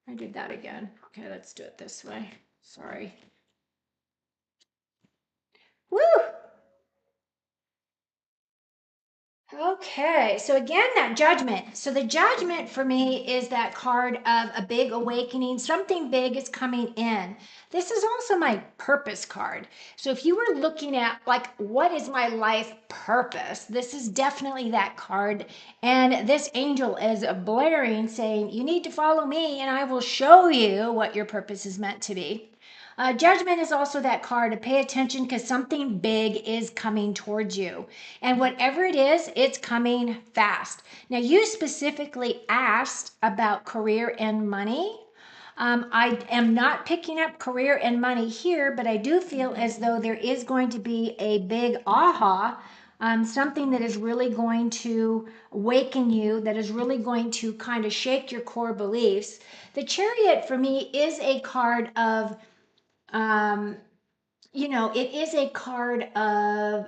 Speaker 1: I did that again. Okay, let's do it this way. Sorry. Woo! Okay, so again, that judgment. So the judgment for me is that card of a big awakening. Something big is coming in. This is also my purpose card. So if you were looking at like, what is my life purpose? This is definitely that card. And this angel is blaring saying, you need to follow me and I will show you what your purpose is meant to be. Judgment is also that card to pay attention because something big is coming towards you. And whatever it is, it's coming fast. Now, you specifically asked about career and money. I am not picking up career and money here, but I do feel as though there is going to be a big aha, something that is really going to awaken you, that is really going to kind of shake your core beliefs. The Chariot for me is a card of um, it is a card of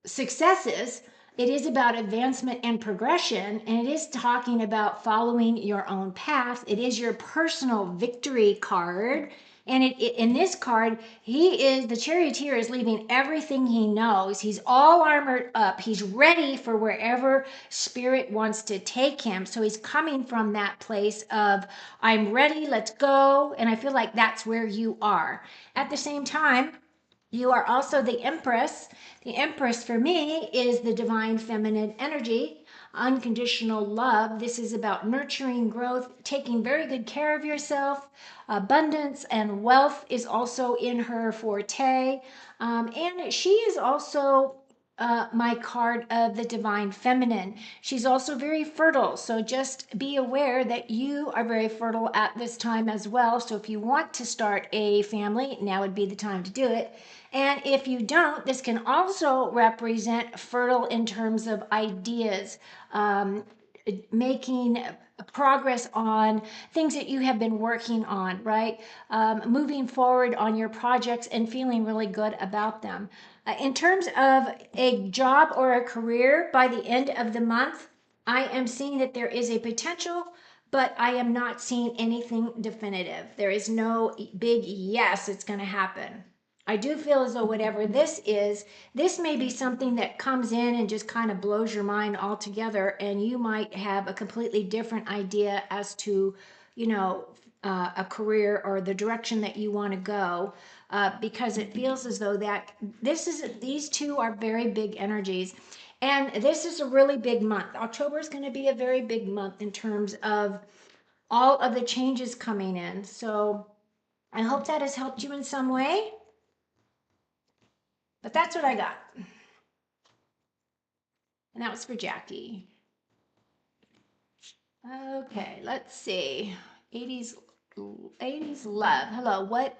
Speaker 1: successes. It is about advancement and progression, and it is talking about following your own path. It is your personal victory card. And in this card, the charioteer is leaving everything he knows. He's all armored up. He's ready for wherever spirit wants to take him. So he's coming from that place of, I'm ready, let's go. And I feel like that's where you are. At the same time, you are also the Empress. The Empress for me is the divine feminine energy, unconditional love. This is about nurturing growth, taking very good care of yourself. Abundance and wealth is also in her forte. And she is also my card of the divine feminine. She's also very fertile. So just be aware that you are very fertile at this time as well. So if you want to start a family, now would be the time to do it. And if you don't, this can also represent fertile in terms of ideas, making progress on things that you have been working on, right? Moving forward on your projects and feeling really good about them. In terms of a job or a career by the end of the month, I am seeing that there is a potential, but I am not seeing anything definitive. There is no big yes, it's going to happen. I do feel as though whatever this is, this may be something that comes in and just kind of blows your mind altogether, and you might have a completely different idea as to, you know, a career or the direction that you want to go, because it feels as though that these two are very big energies. And this is a really big month. October is going to be a very big month in terms of all of the changes coming in. So I hope that has helped you in some way. But that's what I got. And that was for Jackie. Okay, let's see. 80s love. Hello, what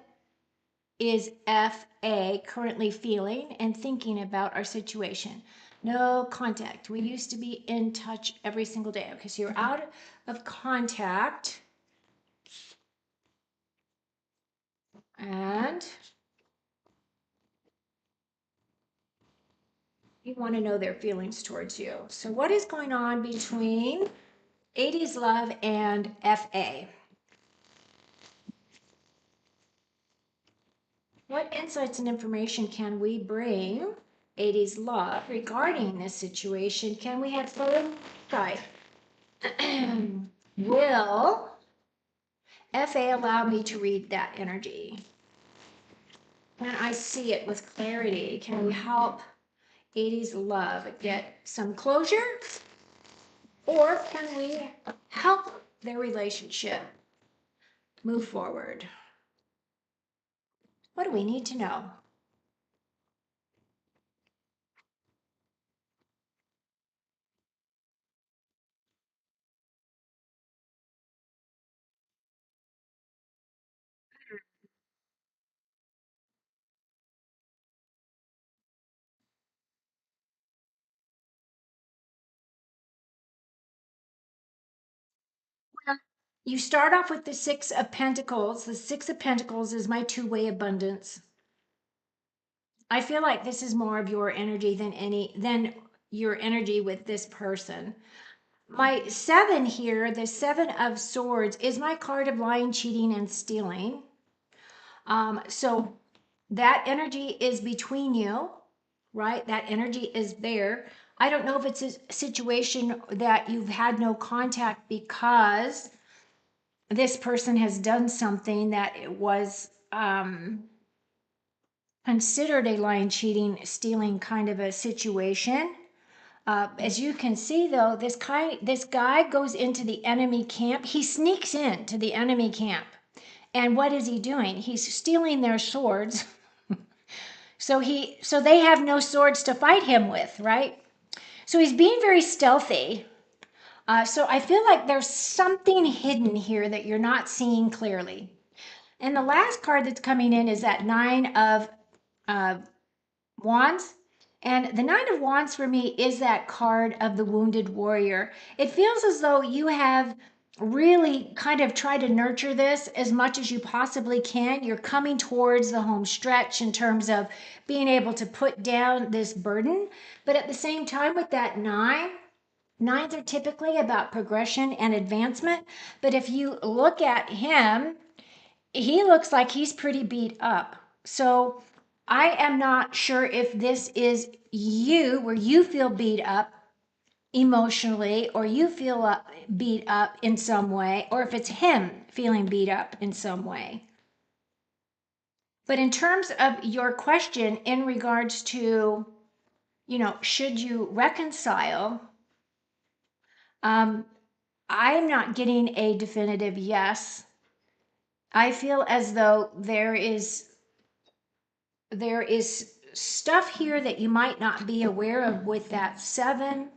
Speaker 1: is FA currently feeling and thinking about our situation? No contact. We used to be in touch every single day. Okay, so you're out of contact. And you want to know their feelings towards you. So what is going on between 80s love and FA? What insights and information can we bring 80s love regarding this situation? Can we have further insight? Will FA allow me to read that energy? Can I see it with clarity? Can we help 80s love get some closure? Or can we help their relationship move forward? What do we need to know? You start off with the Six of Pentacles. The Six of Pentacles is my two-way abundance. I feel like this is more of your energy than your energy with this person. My seven here, the Seven of Swords, is my card of lying, cheating, and stealing. So that energy is between you, right? That energy is there. I don't know if it's a situation that you've had no contact because this person has done something that it was considered a lying, cheating, stealing kind of a situation. As you can see, though, this guy goes into the enemy camp. He sneaks into the enemy camp, and what is he doing? He's stealing their swords. So they have no swords to fight him with, right? So he's being very stealthy. So I feel like there's something hidden here that you're not seeing clearly. And the last card that's coming in is that Nine of Wands. And the Nine of Wands for me is that card of the wounded warrior. It feels as though you have really kind of tried to nurture this as much as you possibly can. You're coming towards the home stretch in terms of being able to put down this burden. But at the same time, with that nines are typically about progression and advancement. But if you look at him, he looks like he's pretty beat up. So I am not sure if this is you, where you feel beat up emotionally, or you feel beat up in some way, or if it's him feeling beat up in some way. But in terms of your question in regards to, should you reconcile? I'm not getting a definitive yes. I feel as though there is stuff here that you might not be aware of with that 7.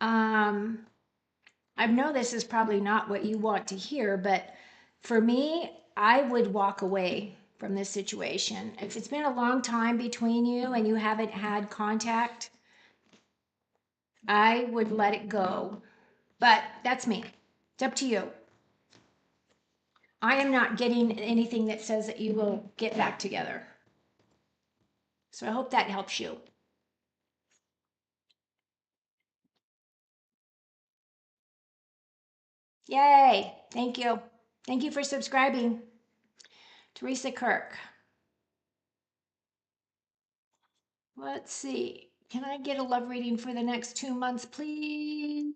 Speaker 1: I know this is probably not what you want to hear, but for me, I would walk away from this situation. If it's been a long time between you and you haven't had contact, I would let it go. But that's me. It's up to you. I am not getting anything that says that you will get back together. So I hope that helps you. Yay. Thank you. Thank you for subscribing. Teresa Kirk. Let's see. Can I get a love reading for the next 2 months, please?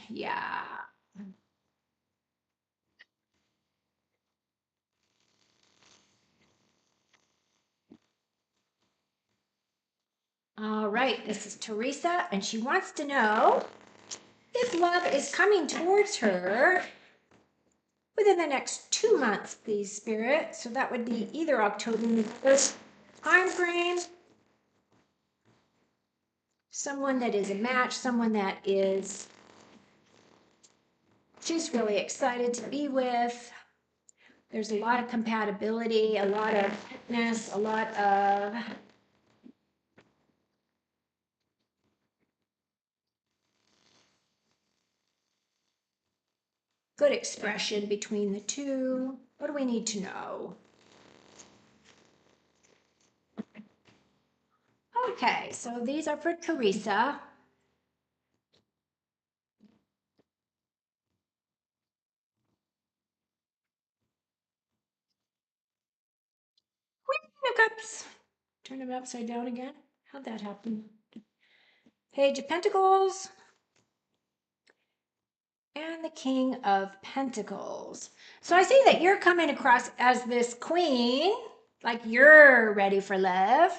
Speaker 1: Yeah. All right. This is Teresa, and she wants to know if love is coming towards her within the next 2 months, please, Spirit. So that would be either October, November time frame. Someone that is a match, someone that is just really excited to be with. There's a lot of compatibility, a lot of fitness, a lot of good expression between the two. What do we need to know? Okay, so these are for Teresa. Queen of Cups. Turn them upside down again. How'd that happen? Page of Pentacles. And the King of Pentacles. So I see that you're coming across as this queen, like you're ready for love.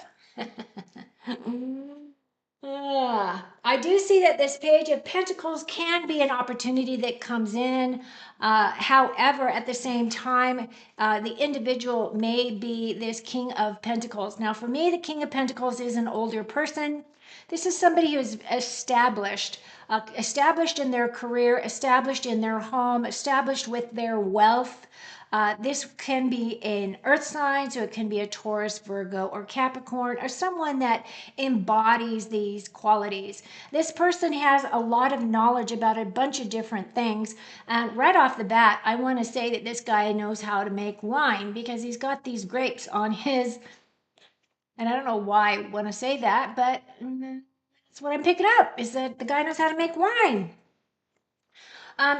Speaker 1: I do see that this Page of Pentacles can be an opportunity that comes in. However, at the same time, the individual may be this King of Pentacles. Now, for me, the King of Pentacles is an older person. This is somebody who's established, established in their career, established in their home, established with their wealth. This can be an earth sign, so it can be a Taurus, Virgo, or Capricorn, or someone that embodies these qualities. This person has a lot of knowledge about a bunch of different things. And right off the bat, I want to say that this guy knows how to make wine because he's got these grapes on his, and I don't know why I want to say that, but that's what I'm picking up, is that the guy knows how to make wine.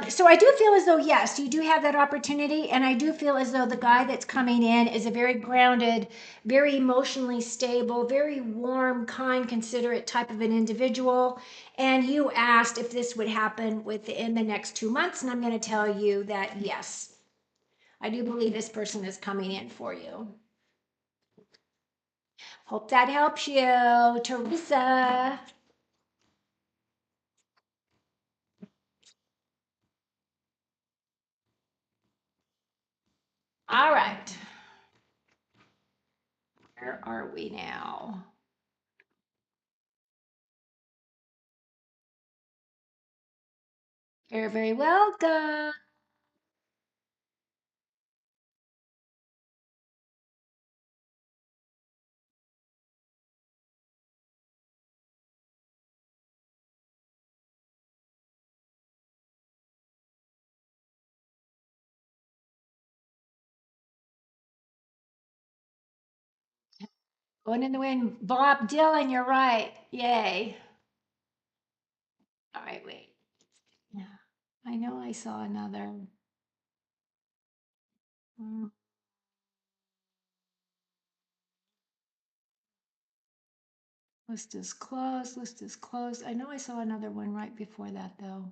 Speaker 1: So I do feel as though, yes, you do have that opportunity. And I do feel as though the guy that's coming in is a very grounded, very emotionally stable, very warm, kind, considerate type of an individual. And you asked if this would happen within the next 2 months. And I'm going to tell you that, yes, I do believe this person is coming in for you. Hope that helps you, Teresa. All right. Where are we now? You're very welcome. Going in the wind. Bob Dylan, you're right. Yay. All right, wait. Yeah. I know I saw another. Mm, List is closed. List is closed. I know I saw another one right before that, though.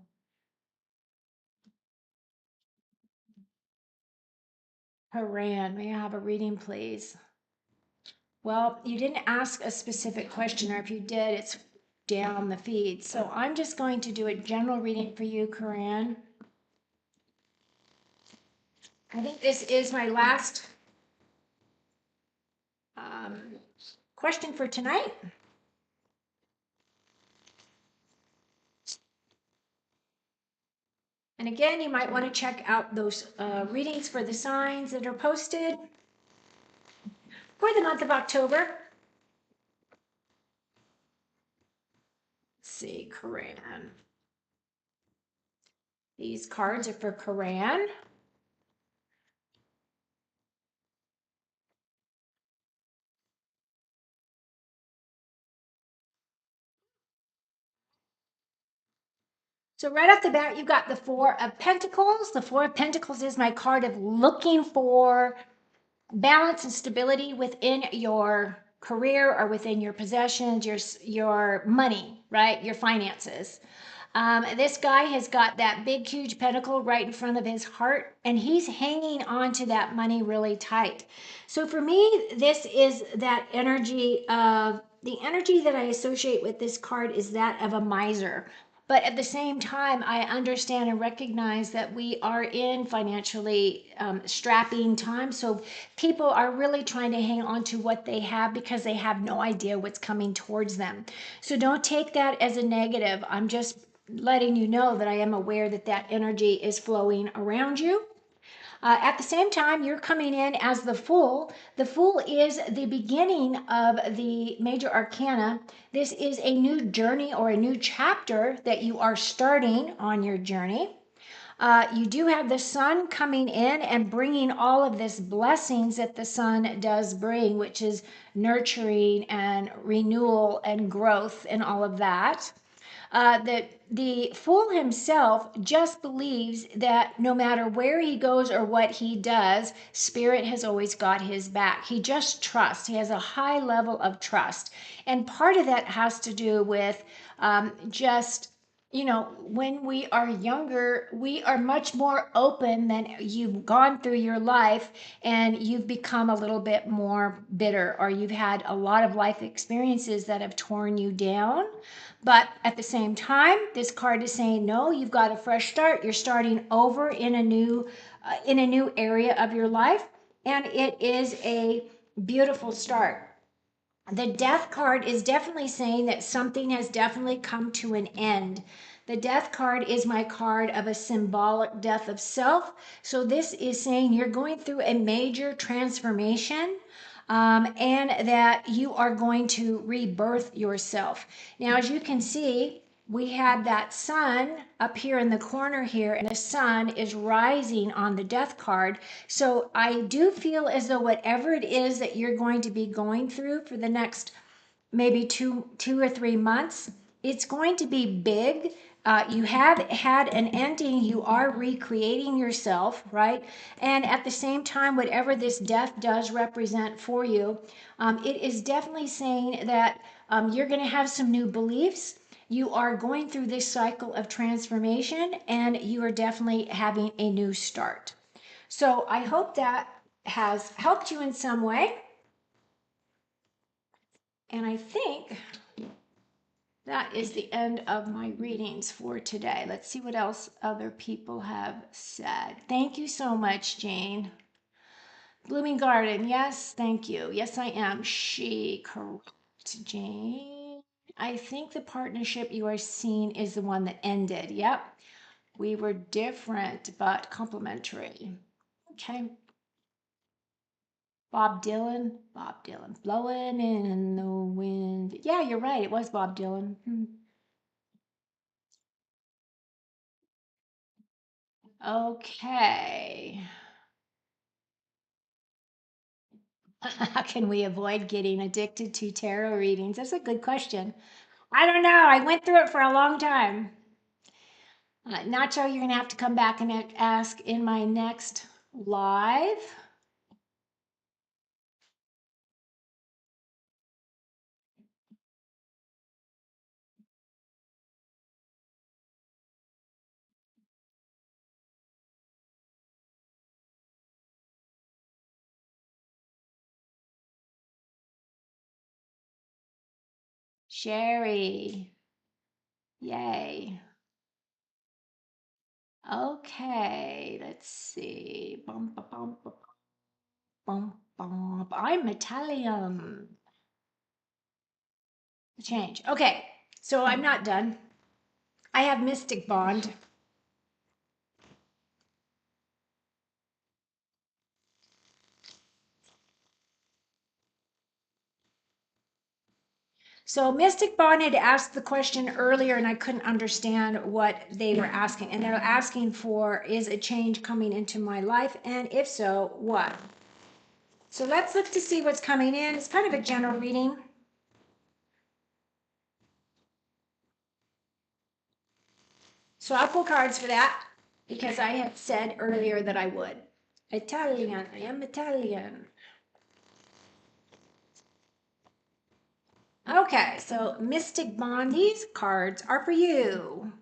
Speaker 1: Haran, may I have a reading, please? Well, you didn't ask a specific question, or if you did, it's down the feed. So I'm just going to do a general reading for you, Karan. I think this is my last question for tonight. And again, you might want to check out those readings for the signs that are posted for the month of October. Let's see, Quran. These cards are for Quran. So right off the bat, you've got the Four of Pentacles. The Four of Pentacles is my card of looking for balance and stability within your career or within your possessions, your money, right? Your finances. This guy has got that big, huge pentacle right in front of his heart, and he's hanging on to that money really tight. So for me, this is that energy of the energy that I associate with this card is that of a miser. But at the same time, I understand and recognize that we are in financially strapping times. So people are really trying to hang on to what they have because they have no idea what's coming towards them. So don't take that as a negative. I'm just letting you know that I am aware that that energy is flowing around you. At the same time, you're coming in as the Fool. The Fool is the beginning of the major arcana. This is a new journey or a new chapter that you are starting on your journey. You do have the sun coming in and bringing all of this blessings that the sun does bring, which is nurturing and renewal and growth and all of that. The fool himself just believes that no matter where he goes or what he does, spirit has always got his back. He just trusts. He has a high level of trust. And part of that has to do with just when we are younger, we are much more open than you've gone through your life and you've become a little bit more bitter, or you've had a lot of life experiences that have torn you down. But at the same time, this card is saying, no, you've got a fresh start. You're starting over in a new area of your life, and it is a beautiful start. The death card is definitely saying that something has definitely come to an end. The death card is my card of a symbolic death of self. So this is saying you're going through a major transformation, and that you are going to rebirth yourself. Now, as you can see, we had that sun up here in the corner here, and the sun is rising on the death card. So I do feel as though whatever it is that you're going to be going through for the next maybe two or 3 months, it's going to be big. You have had an ending. You are recreating yourself, right? And at the same time, whatever this death does represent for you, it is definitely saying that you're going to have some new beliefs. You are going through this cycle of transformation, and you are definitely having a new start. So I hope that has helped you in some way. And I think that is the end of my readings for today. Let's see what else other people have said. Thank you so much, Jane. Blooming Garden, yes, thank you. Yes, I am. She, correct, Jane. I think the partnership you are seeing is the one that ended. Yep. We were different but complementary. Okay. Bob Dylan, blowing in the wind. Yeah, you're right. It was Bob Dylan. Okay. How can we avoid getting addicted to tarot readings? That's a good question. I don't know. I went through it for a long time. Nacho, you're going to have to come back and ask in my next live. Sherry. Yay. Okay, let's see. Bum, ba, bum, ba, bum, Bob. I'm Italian. Change. Okay, so I'm not done. I have Mystic Bond. So Mystic Bond had asked the question earlier, and I couldn't understand what they were asking. And they're asking for, is a change coming into my life? And if so, what? So let's look to see what's coming in. It's kind of a general reading. So I'll pull cards for that because I had said earlier that I would. Italian. I am Italian. Okay, so Mystic Bond, these cards are for you.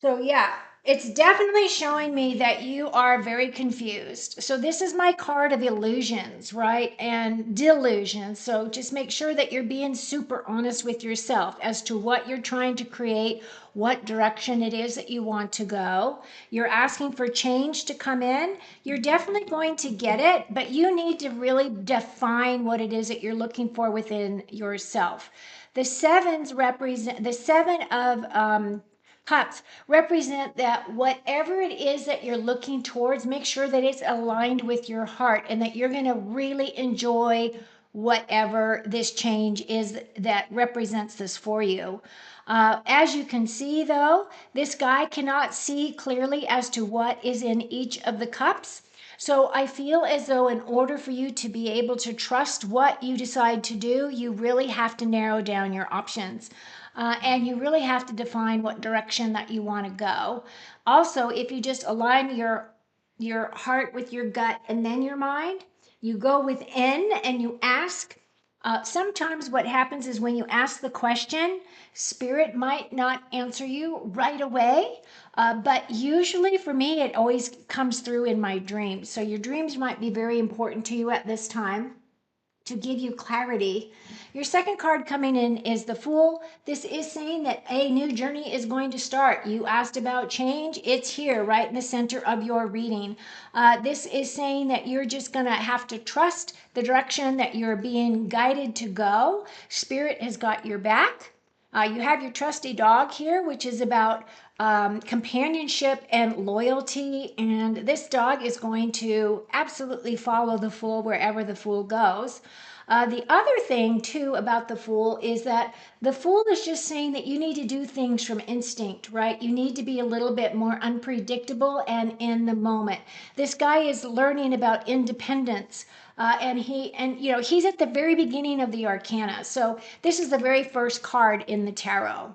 Speaker 1: So yeah, it's definitely showing me that you are very confused. So this is my card of illusions, right? And delusions. So just make sure that you're being super honest with yourself as to what you're trying to create, what direction it is that you want to go. You're asking for change to come in. You're definitely going to get it, but you need to really define what it is that you're looking for within yourself. The sevens represent the seven of cups represent that whatever it is that you're looking towards, make sure that it's aligned with your heart and that you're going to really enjoy whatever this change is that represents this for you. As you can see, though, this guy cannot see clearly as to what is in each of the cups. So I feel as though in order for you to be able to trust what you decide to do, you really have to narrow down your options. And you really have to define what direction that you want to go. Also, if you just align your heart with your gut and then your mind, you go within and you ask. Sometimes what happens is when you ask the question, spirit might not answer you right away, but usually for me, it always comes through in my dreams. So your dreams might be very important to you at this time to give you clarity. Your second card coming in is the Fool. This is saying that a new journey is going to start. You asked about change. It's here right in the center of your reading. This is saying that you're just going to have to trust the direction that you're being guided to go. Spirit has got your back. You have your trusty dog here, which is about companionship and loyalty. And this dog is going to absolutely follow the Fool wherever the Fool goes. The other thing, too, about the Fool is that the Fool is just saying that you need to do things from instinct, right? You need to be a little bit more unpredictable and in the moment. This guy is learning about independence. He's at the very beginning of the arcana. So this is the very first card in the tarot.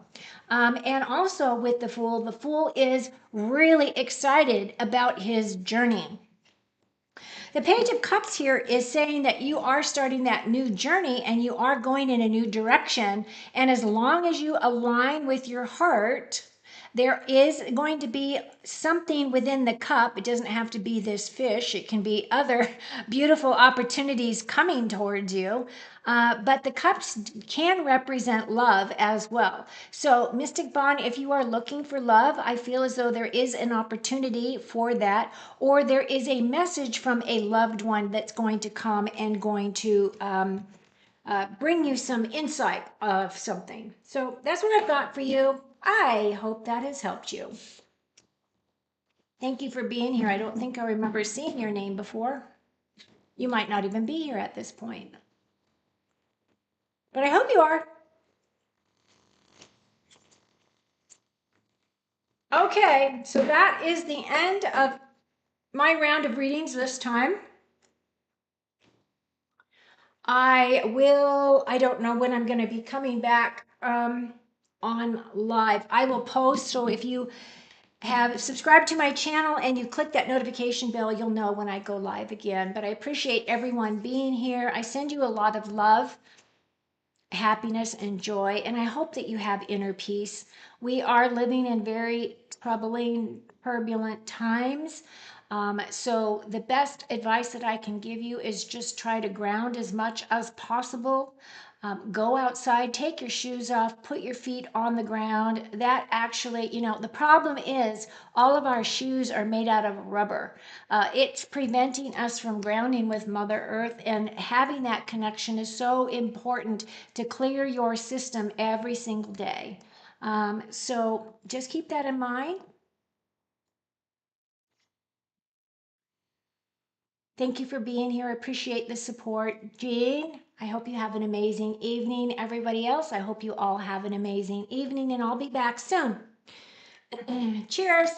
Speaker 1: And also with the Fool is really excited about his journey. The Page of Cups here is saying that you are starting that new journey and you are going in a new direction. And as long as you align with your heart, there is going to be something within the cup. It doesn't have to be this fish. It can be other beautiful opportunities coming towards you. But the cups can represent love as well. So, Mystic Bond, if you are looking for love, I feel as though there is an opportunity for that, or there is a message from a loved one that's going to come and going to bring you some insight of something. So, that's what I've got for you. I hope that has helped you. Thank you for being here. I don't think I remember seeing your name before. You might not even be here at this point. But I hope you are. Okay, so that is the end of my round of readings this time. I don't know when I'm going to be coming back on live. I will post, so if you have subscribed to my channel and you click that notification bell, you'll know when I go live again. But I appreciate everyone being here. I send you a lot of love, happiness, and joy, and I hope that you have inner peace. We are living in very troubling, turbulent times. So the best advice that I can give you is just try to ground as much as possible. Go outside, take your shoes off, put your feet on the ground. That actually, the problem is all of our shoes are made out of rubber. It's preventing us from grounding with Mother Earth, and having that connection is so important to clear your system every single day. So just keep that in mind. Thank you for being here. I appreciate the support. Jean, I hope you have an amazing evening. Everybody else, I hope you all have an amazing evening, and I'll be back soon. Cheers.